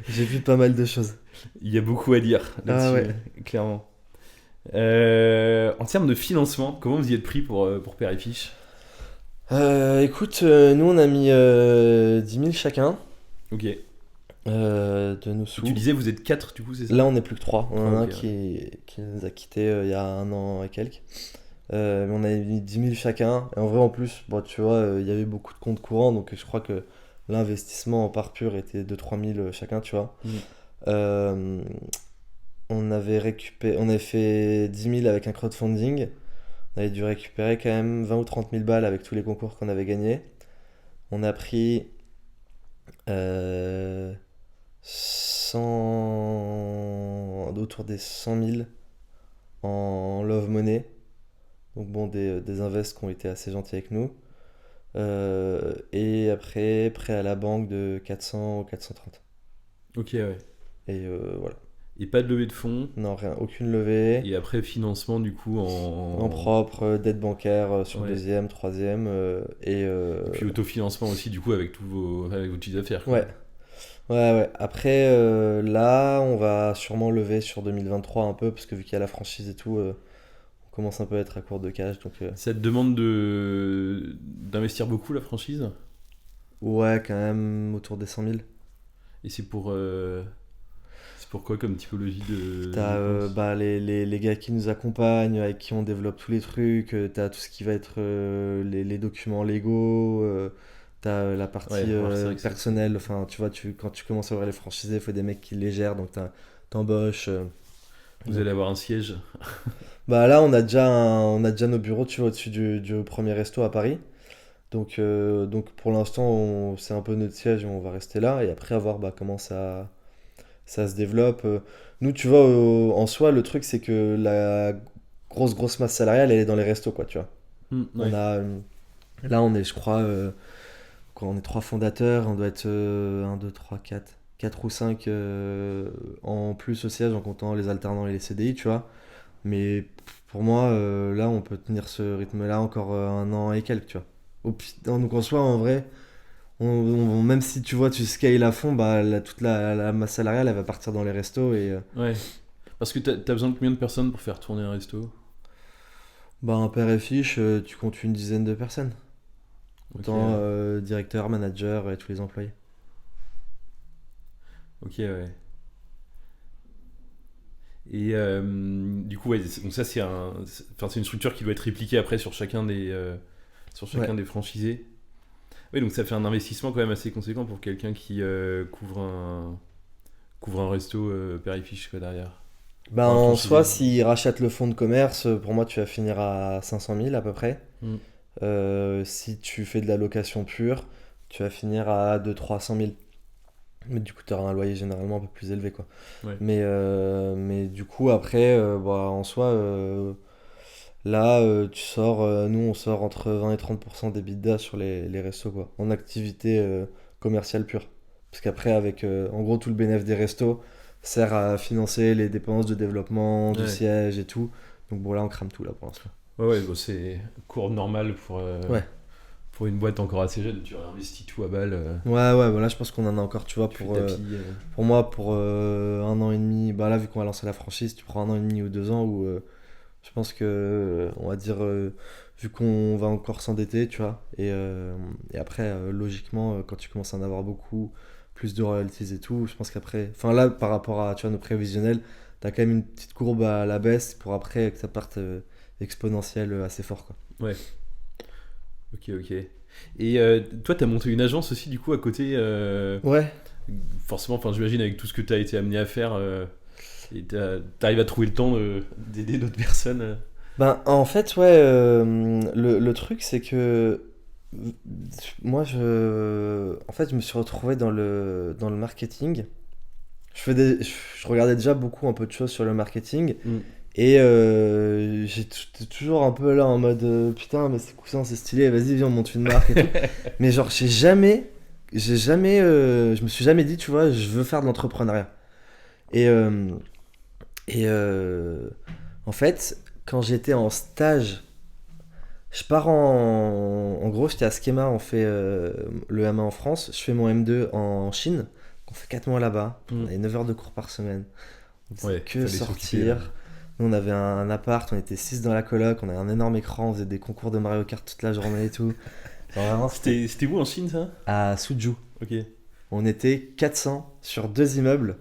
J'ai vu pas mal de choses. Il y a beaucoup à dire Ah là-dessus, ouais. clairement. En termes de financement, comment vous y êtes pris pour Père et Fiche? Écoute, nous on a mis 10 000 chacun Ok. de nos Et sous. tu disais, vous êtes 4 du coup, c'est ça? Là on est plus que 3. On en a Ah, un ok, ouais. qui nous a quittés il y a 1 an et quelques. Mais on a mis 10 000 chacun. Et en vrai en plus, bon, tu vois, il y avait beaucoup de comptes courants. Donc je crois que l'investissement en part pure était de 3 000 chacun, tu vois. Mm. Euh, on avait fait 10 000 avec un crowdfunding. On avait dû récupérer quand même 20 ou 30 000 balles avec tous les concours qu'on avait gagnés. On a pris autour des 100 000 en love money. Donc bon, des invests qui ont été assez gentils avec nous. Et après, prêt à la banque de 400 ou 430. Ok, ouais. Et voilà. Et pas de levée de fonds. Non, rien, aucune levée. Et après, financement du coup En propre, dette bancaire sur Ouais. deuxième, troisième. Et Et puis autofinancement aussi du coup avec avec vos chiffres d'affaires. quoi. ouais. Ouais. Après, là, on va sûrement lever sur 2023 un peu, parce que vu qu'il y a la franchise et tout, on commence un peu à être à court de cash. Donc, Ça te demande d'investir beaucoup la franchise. ouais, quand même autour des 100 000. Et c'est pour quoi comme typologie de T'as dépenses. bah, les gars qui nous accompagnent, avec qui on développe tous les trucs, t'as tout ce qui va être les documents légaux, t'as la partie Ouais, alors c'est vrai que ça, personnelle, enfin tu vois, quand tu commences à ouvrir les franchisés, il faut des mecs qui les gèrent, donc t'embauches. vous Donc, allez avoir un siège. bah là on a déjà nos bureaux, tu vois, au-dessus du premier resto à Paris. Donc pour l'instant c'est un peu notre siège et on va rester là, et après à voir bah, comment ça se développe. Nous, tu vois, en soi, le truc, c'est que la grosse masse salariale, elle est dans les restos, quoi, tu vois. On Ouais. a, là, on est, je crois, quoi, on est trois fondateurs, on doit être 1, 2, 3, 4, 4 ou 5 en plus au siège, en comptant les alternants et les CDI, tu vois. Mais pour moi, là, on peut tenir ce rythme-là encore 1 an et quelques, tu vois. Donc en soi, en vrai, même si tu vois, tu scales à fond, bah, toute la masse salariale, elle va partir dans les restos et Ouais. Parce que t'as besoin de combien de personnes pour faire tourner un resto. bah, un père et fiche, tu comptes une dizaine de personnes. Ok, Autant directeur, manager et tous les employés. ok, ouais. Et du coup, ouais, donc ça c'est une structure qui doit être répliquée après sur Ouais. chacun des franchisés. Oui, donc ça fait un investissement quand même assez conséquent pour quelqu'un qui couvre un resto père et fiche quoi, derrière. Bah, Pour un en soi, franchisé. s'ils rachètent le fonds de commerce, pour moi, tu vas finir à 500 000 à peu près. Mm. Si tu fais de la location pure, tu vas finir à 200 000 300 000. Mais du coup, tu auras un loyer généralement un peu plus élevé, quoi. Ouais. Mais du coup, après, bah, en soi, là, nous, on sort entre 20 et 30% d'EBITDA sur les restos, quoi, en activité commerciale pure. Parce qu'après, en gros, tout le bénéfice des restos sert à financer les dépenses de développement, du Ouais. siège et tout. Donc bon, là, on crame tout, là, pour l'instant. Ouais, bon, c'est cours normal Ouais, pour une boîte encore assez jeune. Tu réinvestis tout à balle, ouais, voilà, je pense qu'on en a encore, tu vois, tu fais tapis. pour moi, pour 1 an et demi, bah là, vu qu'on va lancer la franchise, tu prends 1 an et demi ou 2 ans où je pense que, on va dire, vu qu'on va encore s'endetter, tu vois, et après, logiquement, quand tu commences à en avoir beaucoup, plus de royalties et tout, je pense qu'après, enfin là, par rapport à, tu vois, nos prévisionnels, t'as quand même une petite courbe à la baisse pour après que ça parte exponentiel assez fort, quoi. Ouais, ok. Et toi, t'as monté une agence aussi, du coup, à côté. Ouais, Forcément, enfin, j'imagine avec tout ce que t'as été amené à faire, et t'arrives à trouver le temps d'aider d'autres personnes. ben en fait, ouais, le truc, c'est que moi, en fait, je me suis retrouvé dans le marketing. Je regardais déjà beaucoup un peu de choses sur le marketing. Mm. Et j'étais toujours un peu là en mode putain, mais c'est cousin, c'est stylé, vas-y, viens, on monte une marque et tout. Mais genre, je me suis jamais dit, tu vois, je veux faire de l'entrepreneuriat. Et, et en fait, quand j'étais en stage, je pars en gros, j'étais à Schema, on fait le M1 en France, je fais mon M2 en Chine, on fait 4 mois là-bas, on Mm. avait 9 heures de cours par semaine, on faisait Ouais, que fallait s'occuper. sortir. Nous, on avait un appart, on était 6 dans la coloc, on avait un énorme écran, on faisait des concours de Mario Kart toute la journée et tout. Genre, vraiment, C'était où en Chine, ça? à Suzhou. Ok. On était 400 sur 2 immeubles.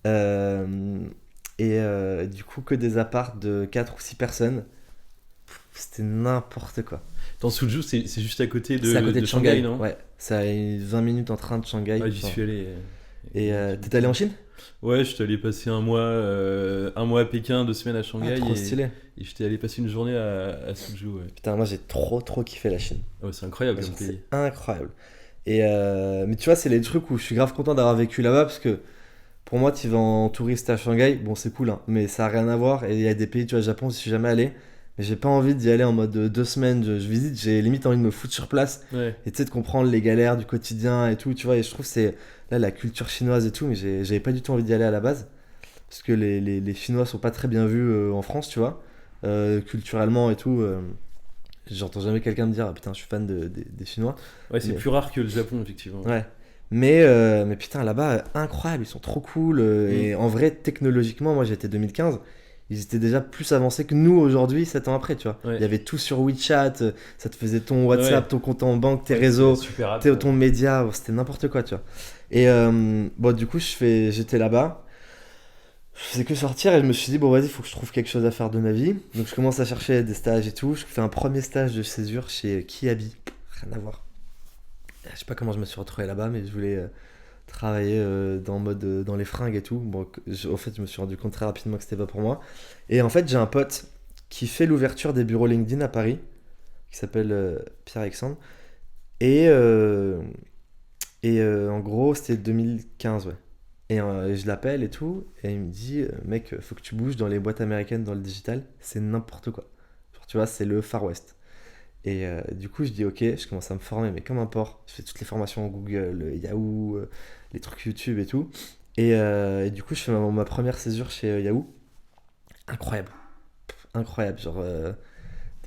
euh, et du coup, que des apparts de 4 ou 6 personnes. C'était n'importe quoi. Dans Suzhou, c'est juste à côté C'est à côté de Shanghai, non? ouais. C'est à 20 minutes en train de Shanghai. Ouais, j'y Enfin. suis allé. Et t'es allé en Chine? Ouais, je suis allé passer un mois à Pékin, 2 semaines à Shanghai. Trop stylé. Et j'étais allé passer une journée à Suzhou. Ouais. Putain, moi j'ai trop kiffé la Chine. Ouais, c'est incroyable comme pays. C'est incroyable. Et mais tu vois, c'est les trucs où je suis grave content d'avoir vécu là-bas parce que pour moi, tu vas en touriste à Shanghai, bon, c'est cool, hein, mais ça a rien à voir. Et il y a des pays, tu vois, Japon, je suis jamais allé, mais j'ai pas envie d'y aller en mode 2 semaines, je visite, j'ai limite envie de me foutre sur place Ouais. et tu sais, de comprendre les galères du quotidien et tout, tu vois. Et je trouve que c'est là la culture chinoise et tout, mais j'avais pas du tout envie d'y aller à la base parce que les Chinois sont pas très bien vus en France, tu vois, culturellement et tout. J'entends jamais quelqu'un me dire, ah putain, je suis fan des Chinois. Ouais, c'est Mais- plus rare que le Japon, effectivement. Ouais. Mais putain, là-bas, incroyable, ils sont trop cool. Et en vrai, technologiquement, moi j'étais 2015, ils étaient déjà plus avancés que nous aujourd'hui, 7 ans après, tu vois. Ouais. Il y avait tout sur WeChat, ça te faisait ton WhatsApp, Ouais. ton compte en banque, tes réseaux, C'est super rapide. ton média, c'était n'importe quoi, tu vois. Et bon, du coup, j'étais là-bas, je faisais que sortir et je me suis dit, bon, vas-y, faut que je trouve quelque chose à faire de ma vie. Donc je commence à chercher des stages et tout. Je fais un premier stage de césure chez Kiabi, rien à voir. Je sais pas comment je me suis retrouvé là-bas, mais je voulais travailler dans les fringues et tout. Bon, en fait, je me suis rendu compte très rapidement que c'était pas pour moi. Et en fait, j'ai un pote qui fait l'ouverture des bureaux LinkedIn à Paris, qui s'appelle Pierre-Alexandre. Et, en gros, c'était 2015, ouais. Et je l'appelle et tout, et il me dit, mec, faut que tu bouges dans les boîtes américaines dans le digital, c'est n'importe quoi. Genre, tu vois, c'est le Far West. Et du coup, je dis ok, je commence à me former, mais comme un porc. Je fais toutes les formations Google, Yahoo, les trucs YouTube et tout. Et du coup, je fais ma première césure chez Yahoo. Incroyable. Incroyable. Genre,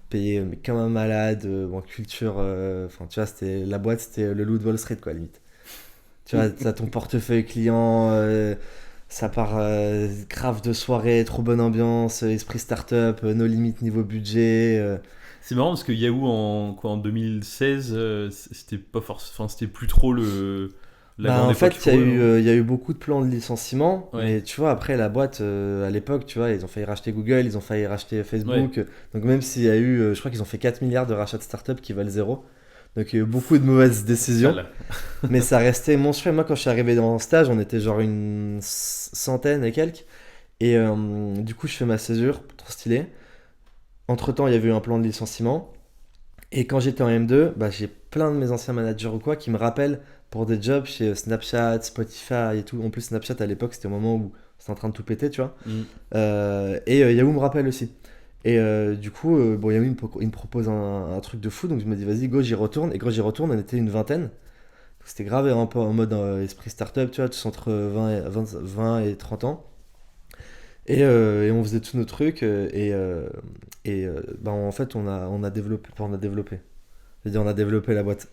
payé mais comme un malade, en culture. Enfin, tu vois, la boîte, c'était le loup de Wall Street, quoi, limite. Tu vois, t'as ton portefeuille client, ça part grave de soirée, trop bonne ambiance, esprit startup, no limite niveau budget. C'est marrant parce que Yahoo en 2016, c'était pas enfin, c'était plus trop la grande En époque fait, pour eux, non? il y a eu beaucoup de plans de licenciement, Ouais. mais tu vois, après la boîte, à l'époque, tu vois, ils ont failli racheter Google, ils ont failli racheter Facebook. Donc même s'il y a eu, je crois qu'ils ont fait 4 milliards de rachats de startups qui valent zéro. Donc il y a eu beaucoup de mauvaises décisions, Sale. mais ça restait monstrueux. Moi, quand je suis arrivé dans le stage, on était genre une centaine et quelques. Et du coup, je fais ma césure, trop stylé. Entre-temps, il y avait eu un plan de licenciement. Et quand j'étais en M2, bah, j'ai plein de mes anciens managers ou quoi qui me rappellent pour des jobs chez Snapchat, Spotify et tout. En plus, Snapchat à l'époque, c'était au moment où c'était en train de tout péter, tu vois. Mm. Yahoo me rappelle aussi. Et du coup, bon, Yahoo il me propose un truc de fou, donc je me dis, vas-y, go, j'y retourne. Et quand j'y retourne, on était une vingtaine. Donc, c'était grave un peu en mode esprit startup, tu vois, tous entre 20 et 30 ans. Et on faisait tous nos trucs. Bah, en fait, on a développé. Enfin, on a développé. Je veux dire, on a développé la boîte.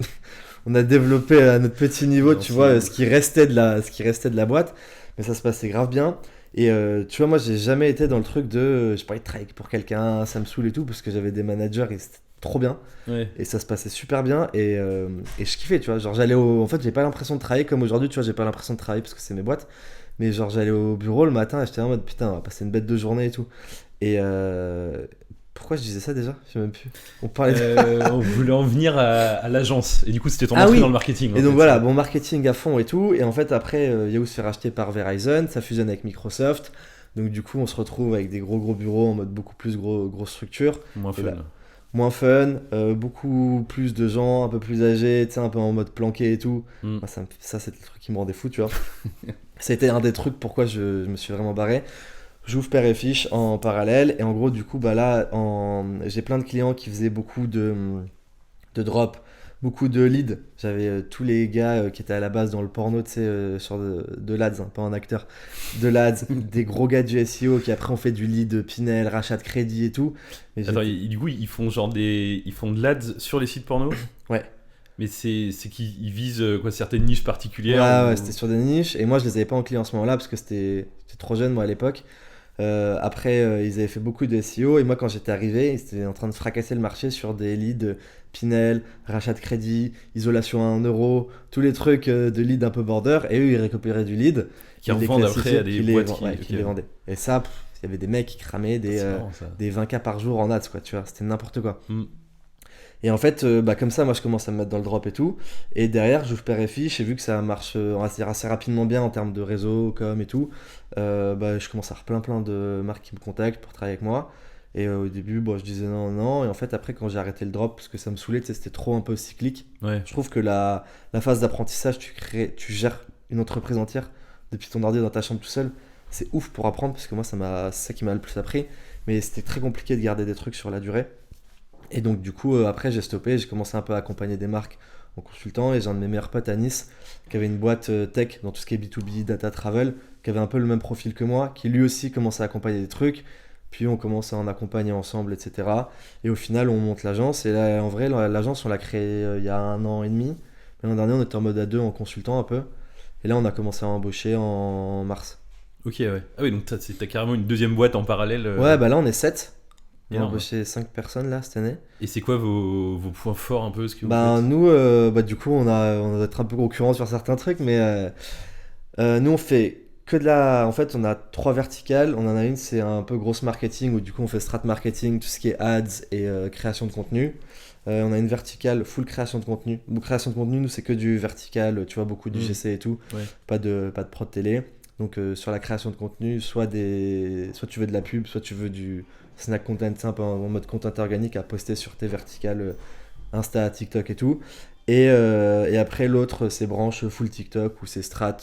On a développé à notre petit niveau, Non, tu c'est vois, ouf. ce qui restait de la boîte. Mais ça se passait grave bien. Et tu vois, moi, j'ai jamais été dans le truc de j'ai pas envie de travailler pour quelqu'un, ça me saoule et tout, parce que j'avais des managers et c'était trop bien. Ouais. Et ça se passait super bien. Et je kiffais, tu vois. Genre, en fait, j'ai pas l'impression de travailler comme aujourd'hui, tu vois, j'ai pas l'impression de travailler parce que c'est mes boîtes. Mais genre, j'allais au bureau le matin et j'étais en mode putain, on va passer une bête de journée et tout. Et pourquoi je disais ça déjà? Je sais même plus. On parlait On voulait en venir à l'agence. Et du coup, c'était ton Ah entrée oui. dans le marketing. en Et donc fait. voilà, bon marketing à fond et tout. Et en fait, après, Yahoo se fait racheter par Verizon, ça fusionne avec Microsoft. Donc du coup, on se retrouve avec des gros bureaux en mode beaucoup plus grosse structure. Moins Et fun. là, moins fun, beaucoup plus de gens, un peu plus âgés, tu sais, un peu en mode planqué et tout. Mm. Moi, ça c'était le truc qui me rendait fou, tu vois. Ça a été un des trucs pourquoi je me suis vraiment barré. J'ouvre Père et Fiche en parallèle. Et en gros, du coup, bah là, j'ai plein de clients qui faisaient beaucoup de drop, beaucoup de leads. J'avais tous les gars qui étaient à la base dans le porno, tu sais, sur de l'ads, hein, pas en acteur, de l'ads, des gros gars du SEO qui après ont fait du lead, Pinel, rachat de crédit et tout. Mais Attends, du coup, ils font ils font de l'ads sur les sites porno. Ouais. Mais c'est qu'ils visent quoi, certaines niches particulières. Ouais, ou- c'était sur des niches. Et moi, je les avais pas en client en ce moment-là parce que j'étais trop jeune, moi, à l'époque. Après, ils avaient fait beaucoup de SEO. Et moi, quand j'étais arrivé, ils étaient en train de fracasser le marché sur des leads Pinel, rachat de crédit, isolation à 1 euro, tous les trucs de lead un peu border. Et eux, ils récupéraient du lead. qui ils les revendent après classifiaient, à des puis boîtes qui les vendaient. Et ça, il y avait des mecs qui cramaient C'est marrant, ça. des 20K par jour en ads, quoi, tu vois. C'était n'importe quoi. Mm. Et en fait, comme ça, moi je commence à me mettre dans le drop et tout. Et derrière, j'ouvre Père et Fiche, et vu que ça marche assez rapidement bien en termes de réseau, com et tout, je commence à avoir plein de marques qui me contactent pour travailler avec moi. Et au début, bon, je disais non, non. Et en fait, après, quand j'ai arrêté le drop, parce que ça me saoulait, tu sais, c'était trop un peu cyclique. Ouais. Je trouve que la phase d'apprentissage, tu gères une entreprise entière depuis ton ordi dans ta chambre tout seul. C'est ouf pour apprendre, parce que moi, c'est ça qui m'a le plus appris. Mais c'était très compliqué de garder des trucs sur la durée. Et donc, du coup, après, j'ai stoppé. J'ai commencé un peu à accompagner des marques en consultant. Et j'ai un de mes meilleurs potes à Nice qui avait une boîte tech dans tout ce qui est B2B, data travel, qui avait un peu le même profil que moi, qui lui aussi commençait à accompagner des trucs. Puis on commence à en accompagner ensemble, etc. Et au final, on monte l'agence. Et là, en vrai, l'agence, on l'a créée il y a 1 an et demi. Mais l'an dernier, on était en mode A2 en consultant un peu. Et là, on a commencé à embaucher en mars. Ok, ouais. Ah oui, donc t'as carrément une deuxième boîte en parallèle. Ouais, là, on est 7. On a Énorme. embauché 5 personnes là cette année. Et c'est quoi vos points forts un peu, ce que vous Bah, faites? nous, du coup, on doit être un peu concurrents sur certains trucs, mais nous, on fait que de la. En fait, on a 3 verticales. On en a une, c'est un peu grosse marketing, où du coup, on fait strat marketing, tout ce qui est ads et création de contenu. On a une verticale full création de contenu. Bon, création de contenu, nous, c'est que du vertical, tu vois, beaucoup du GC et tout. Ouais. Pas de prod télé. Donc, sur la création de contenu, soit tu veux de la pub, soit tu veux du snack content, c'est un peu en mode content organique à poster sur tes verticales Insta, TikTok et tout. Et après, l'autre, c'est branche full TikTok, où c'est strat,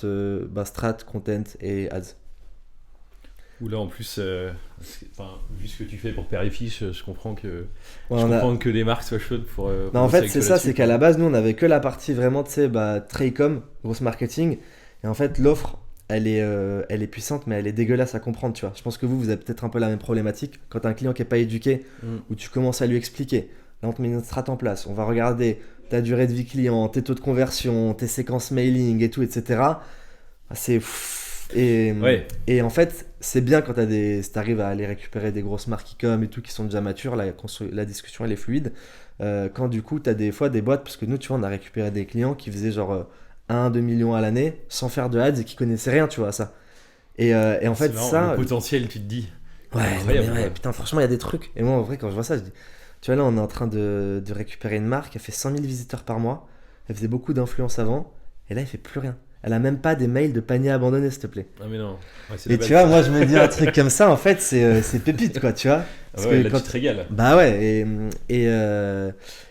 content et ads. Ou là en plus, vu ce que tu fais pour Père et Fiche, je comprends que Ouais, je on a- comprends que les marques soient chaudes pour. Non, en bosser fait, avec c'est toi ça, là-dessus, c'est qu'à quoi. la base, nous, on avait que la partie vraiment, tu sais, très com, grosse marketing. Et en fait, l'offre, elle est puissante, mais elle est dégueulasse à comprendre, tu vois. Je pense que vous avez peut-être un peu la même problématique. Quand t'as un client qui est pas éduqué, Mm. où tu commences à lui expliquer, là, on te met une strat en place, on va regarder ta durée de vie client, tes taux de conversion, tes séquences mailing et tout, etc. C'est... Ouais, Et en fait, c'est bien quand t'arrives à aller récupérer des grosses marques e-com et tout qui sont déjà matures, la discussion elle est fluide. Quand du coup, t'as des fois des boîtes, parce que nous, tu vois, on a récupéré des clients qui faisaient genre 1-2 millions à l'année sans faire de ads et qui connaissaient rien, tu vois, à ça. Et en c'est fait, marrant, ça. le potentiel, tu te dis. Ouais, non, Incroyable, mais ouais, quoi. putain, franchement, il y a des trucs. Et moi, en vrai, quand je vois ça, je dis, tu vois, là, on est en train de récupérer une marque, elle fait 100 000 visiteurs par mois, elle faisait beaucoup d'influence avant, et là, elle fait plus rien. Elle a même pas des mails de panier abandonné, s'il te plaît. Ah mais non. Ouais, c'est Et la tu base. vois, moi, je me dis un truc comme ça, en fait, c'est pépite, quoi, tu vois. Ah Parce ouais, que là quand- tu te régales. Bah ouais,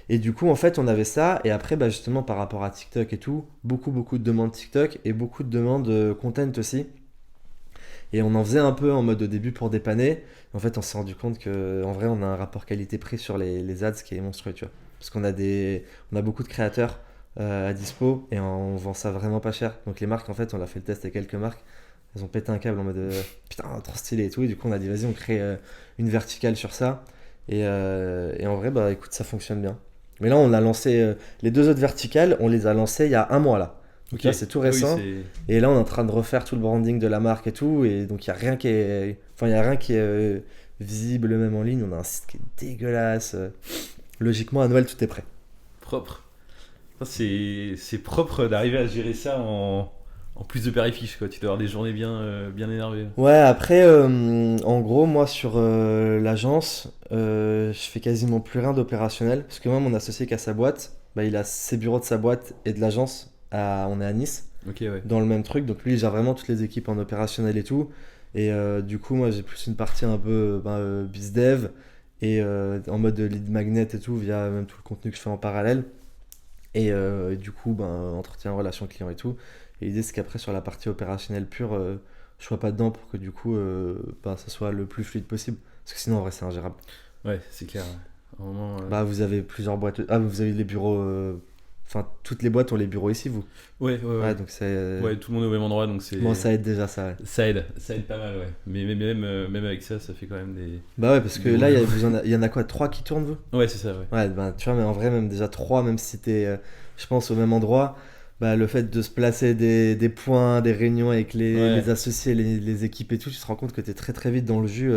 et du coup, en fait, on avait ça, et après, justement, par rapport à TikTok et tout, beaucoup de demandes TikTok, et beaucoup de demandes content aussi. Et on en faisait un peu en mode au début pour dépanner. En fait, on s'est rendu compte que en vrai, on a un rapport qualité-prix sur les ads qui est monstrueux, tu vois. Parce on a beaucoup de créateurs à dispo et on vend ça vraiment pas cher. Donc les marques, en fait, on a fait le test avec quelques marques. Elles ont pété un câble en mode putain, trop stylé et tout. Et du coup, on a dit vas-y, on crée une verticale sur ça. Et en vrai, bah écoute, ça fonctionne bien. Mais là, on a lancé les 2 autres verticales, on les a lancées il y a 1 mois là. Donc Ok. là, c'est tout Ah oui, récent. c'est. Et là, on est en train de refaire tout le branding de la marque et tout. Et donc, il n'y a rien qui est, enfin, il y a rien qui est visible même en ligne. On a un site qui est dégueulasse. Logiquement, à Noël, tout est prêt. Propre. C'est propre d'arriver à gérer ça en plus de Père et Fiche, quoi. Tu dois avoir des journées bien énervées. Ouais, après, en gros, moi, sur l'agence, je fais quasiment plus rien d'opérationnel. Parce que moi, mon associé qui a sa boîte, bah, il a ses bureaux de sa boîte et de l'agence. On est à Nice. Ok, ouais. Dans le même truc. Donc lui, il gère vraiment toutes les équipes en opérationnel et tout. Et du coup, moi, j'ai plus une partie un peu bizdev et en mode lead magnet et tout, via même tout le contenu que je fais en parallèle. Et du coup, entretien, relation client et tout. Et l'idée, c'est qu'après, sur la partie opérationnelle pure, je sois pas dedans pour que du coup, ça soit le plus fluide possible. Parce que sinon, en vrai, c'est ingérable. Ouais, c'est clair. Ouais. Vraiment, Vous avez plusieurs boîtes. Ah, vous avez les bureaux. Enfin, toutes les boîtes ont les bureaux ici, vous. ouais. Ouais, donc c'est. Ouais, tout le monde est au même endroit, donc c'est. Bon, ça aide déjà, ça, ouais. Ça aide pas mal, ouais. Mais même avec ça, ça fait quand même des. Bah ouais, parce que Des là, bons il y en a quoi? 3 qui tournent, vous? Ouais, c'est ça, ouais. Ouais, tu vois, mais en vrai, même déjà 3, même si t'es, je pense, au même endroit, le fait de se placer des points, des réunions avec Ouais. les associés, les équipes et tout, tu te rends compte que t'es très vite dans le jus.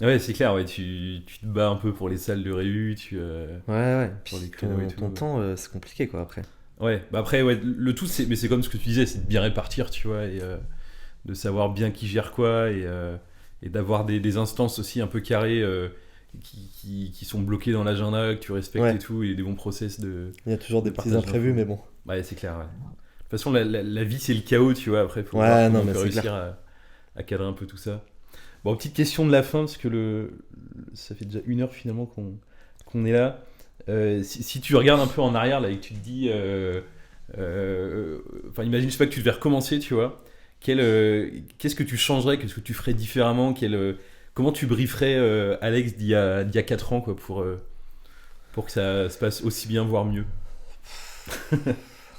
Ouais, c'est clair, ouais. Tu te bats un peu pour les salles de réu, Ouais. Pour les Puis créneaux et tout. ton temps, c'est compliqué, quoi, après. Ouais, bah après, ouais, le tout, mais c'est comme ce que tu disais, c'est de bien répartir, tu vois, et de savoir bien qui gère quoi, et d'avoir des instances aussi un peu carrées qui sont bloqués dans l'agenda, que tu respectes Ouais. et tout, et des bons process de. Il y a toujours des Le petits partage imprévus, d'infos. mais bon. Ouais, c'est clair. Ouais. De toute façon, la vie, c'est le chaos, tu vois. Après, faut Ouais, voir non, comment on mais peut c'est réussir à cadrer un peu tout ça. Bon, petite question de la fin, parce que ça fait déjà 1 heure finalement qu'on est là. Si tu regardes un peu en arrière là et que tu te dis, enfin, imagine, je sais pas, que tu devais recommencer, tu vois. Qu'est-ce que tu changerais, qu'est-ce que tu ferais différemment, comment tu brieferais Alex d'il y a 4 ans, quoi, pour que ça se passe aussi bien, voire mieux.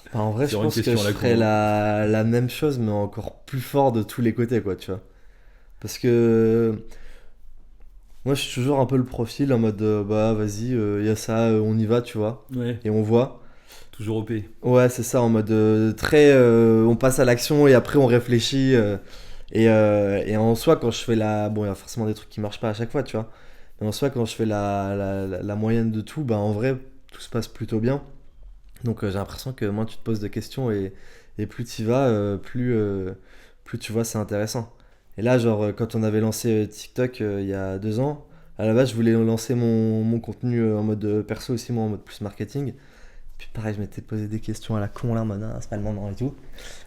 Enfin, en vrai, C'est je vraiment une pense que question je à la ferais con. la même chose, mais encore plus fort de tous les côtés, quoi, tu vois. Parce que moi, je suis toujours un peu le profil en mode, bah, vas-y, il y a ça, on y va, tu vois. Ouais, Et on voit. toujours OP. Ouais, c'est ça, en mode très. On passe à l'action et après on réfléchit. Et en soi, quand je fais la. Bon, il y a forcément des trucs qui marchent pas à chaque fois, tu vois. Mais en soi, quand je fais la moyenne de tout, bah en vrai, tout se passe plutôt bien. Donc j'ai l'impression que moins tu te poses de questions et plus tu y vas, plus tu vois, c'est intéressant. Et là, genre, quand on avait lancé TikTok il y a 2 ans, à la base, je voulais lancer mon contenu en mode perso aussi, moi en mode plus marketing. Puis pareil, je m'étais posé des questions à la con là, en mode ah, c'est pas le moment et tout.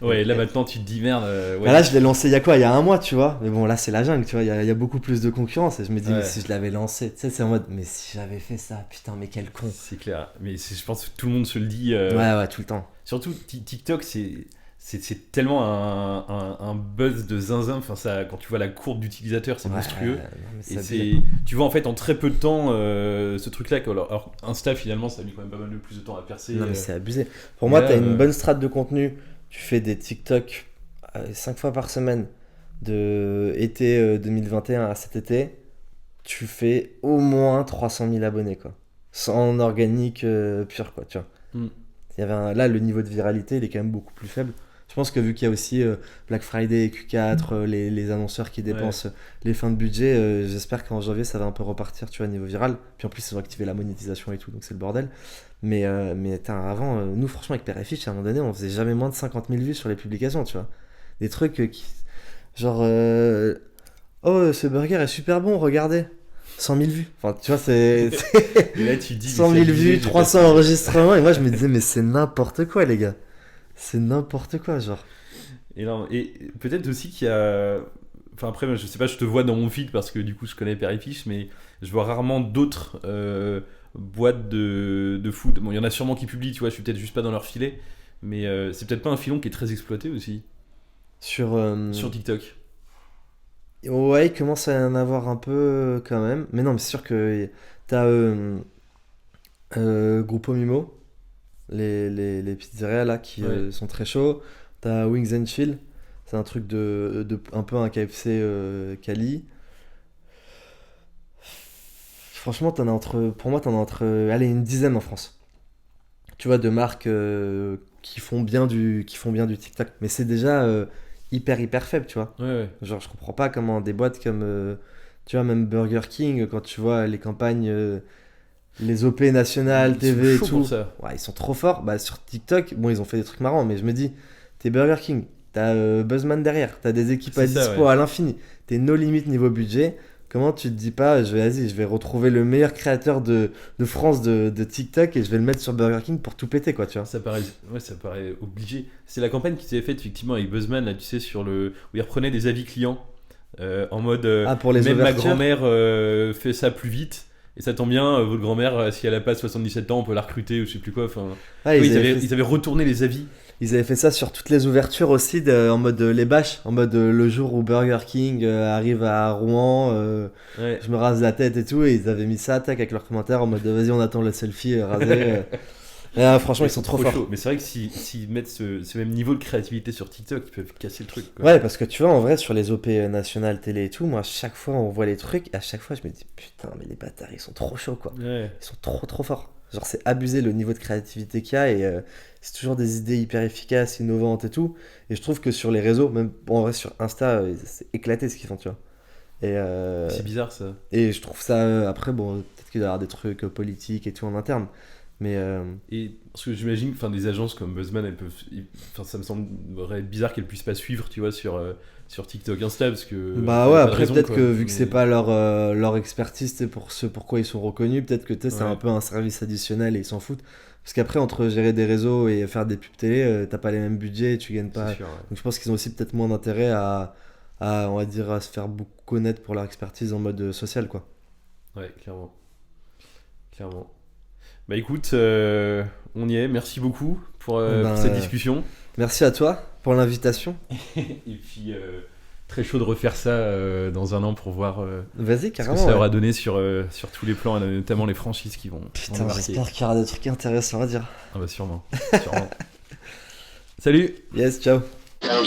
Ouais, là maintenant tu te dis merde, Bah ouais. là, je l'ai lancé il y a quoi? Il y a un mois, tu vois. Mais bon, là, c'est la jungle, tu vois. Il y a beaucoup plus de concurrence. Et je me dis, mais Ouais, si je l'avais lancé, tu sais, c'est en mode, mais si j'avais fait ça, putain, mais quel con. c'est clair. Mais je pense que tout le monde se le dit. Ouais, ouais, tout le temps. Surtout TikTok, c'est tellement un buzz de zinzin. Enfin, quand tu vois la courbe d'utilisateurs, c'est Ouais, monstrueux. non, mais Et c'est abusé. tu vois en fait en très peu de temps ce truc-là. Alors Insta finalement, ça a mis quand même pas mal de plus de temps à percer. Non, mais c'est abusé. Pour Mais moi, là, t'as une bonne strate de contenu. Tu fais des TikTok 5 fois par semaine de été 2021 à cet été. Tu fais au moins 300 000 abonnés, quoi. Sans organique pur, quoi, tu vois. hmm, Là, le niveau de viralité, il est quand même beaucoup plus faible. Je pense que vu qu'il y a aussi Black Friday et Q4, les annonceurs qui ouais. dépensent les fins de budget, j'espère qu'en janvier, ça va un peu repartir, tu vois, niveau viral. Puis en plus, ils ont activé la monétisation et tout, donc c'est le bordel. Mais avant, nous, franchement, avec Père et Fiche, à un moment donné, on faisait jamais moins de 50 000 vues sur les publications, tu vois. Des trucs genre, oh, ce burger est super bon, regardez. 100 000 vues. Enfin, tu vois, Et là, tu te dis, mais 100 c'est 000 abusé, vues, j'ai 300 passé. enregistrements. Et moi, je me disais, mais c'est n'importe quoi, les gars. C'est n'importe quoi, genre. Et, non, et peut-être aussi qu'il y a. Enfin, après, je sais pas, je te vois dans mon feed parce que du coup, je connais Père Fiche, mais je vois rarement d'autres boîtes de food. Bon, il y en a sûrement qui publient, tu vois, je suis peut-être juste pas dans leur filet, mais c'est peut-être pas un filon qui est très exploité aussi Sur. sur TikTok. Ouais, il commence à y en avoir un peu quand même. Mais non, mais c'est sûr que t'as Gruppo Mimo, les pizzerias là qui Ouais. sont très chauds. T'as Wings and Chill, c'est un truc un peu un KFC Cali. Franchement, pour moi, t'en as allez, une dizaine en France. Tu vois, de marques qui font bien du TikTok. Mais c'est déjà hyper faible, tu vois. Ouais, ouais. Genre, je comprends pas comment des boîtes comme, tu vois, même Burger King, quand tu vois les campagnes, les OP nationales, Ils sont TV et chauds pour tout, ça. ouais, ils sont trop forts. Bah, sur TikTok, bon, ils ont fait des trucs marrants, mais je me dis, t'es Burger King, t'as Buzzman derrière, t'as des équipes à C'est ça, dispo ouais. à l'infini, t'es no limite niveau budget. Comment tu te dis pas, vas-y, je vais retrouver le meilleur créateur de France de TikTok et je vais le mettre sur Burger King pour tout péter, quoi, tu vois. Ça paraît obligé. C'est la campagne qui s'est faite effectivement avec Buzzman, là, tu sais, où il reprenait des avis clients en mode Ah, pour les même ma ouvertures? grand-mère fait ça plus vite. Et ça tombe bien, votre grand-mère, si elle a pas 77 ans, on peut la recruter ou je sais plus quoi. Enfin, Ah, oui, ils avaient fait ils avaient retourné les avis. Ils avaient fait ça sur toutes les ouvertures aussi, en mode les bâches, en mode le jour où Burger King arrive à Rouen, Ouais. je me rase la tête et tout, et ils avaient mis ça, tac, avec leurs commentaires, en mode vas-y, on attend le selfie rasé. Ah, franchement, Mais ils sont trop chauds. forts. Mais c'est vrai que s'ils mettent ce même niveau de créativité sur TikTok, ils peuvent casser le truc, quoi. Ouais, parce que tu vois, en vrai, sur les OP nationales télé et tout, moi, chaque fois, on voit les trucs, et à chaque fois, je me dis, putain, mais les bâtards, ils sont trop chauds, quoi. Ouais. Ils sont trop forts. Genre, c'est abusé le niveau de créativité qu'il y a, et c'est toujours des idées hyper efficaces, innovantes et tout. Et je trouve que sur les réseaux, même bon, en vrai, sur Insta, c'est éclaté ce qu'ils font, tu vois. Et, C'est bizarre ça. et je trouve ça, après, bon, peut-être qu'il doit y avoir des trucs politiques et tout en interne. Mais Et parce que j'imagine, enfin, des agences comme Buzzman, enfin, ça me semblerait bizarre qu'elles puissent pas suivre, tu vois, sur TikTok, Insta, parce que. bah enfin, y ouais, a pas de après raison, peut-être quoi. que vu que Mais- c'est pas leur expertise, tu sais, pour ce pourquoi ils sont reconnus, peut-être que tu sais, c'est Ouais. un peu un service additionnel et ils s'en foutent. Parce qu'après, entre gérer des réseaux et faire des pubs télé, t'as pas les mêmes budgets et tu gagnes pas. C'est sûr, ouais. Donc je pense qu'ils ont aussi peut-être moins d'intérêt on va dire, à se faire beaucoup connaître pour leur expertise en mode social, quoi. Ouais, clairement. Clairement. Bah écoute, on y est. Merci beaucoup pour cette discussion. Merci à toi pour l'invitation. Et puis, très chaud de refaire ça dans un an pour voir Vas-y, ce que carrément. ça ouais. aura donné sur tous les plans, notamment les franchises qui vont Putain, embarquer. j'espère qu'il y aura des trucs intéressants à dire. Ah bah sûrement. Sûrement. Salut! Yes, ciao. Ciao.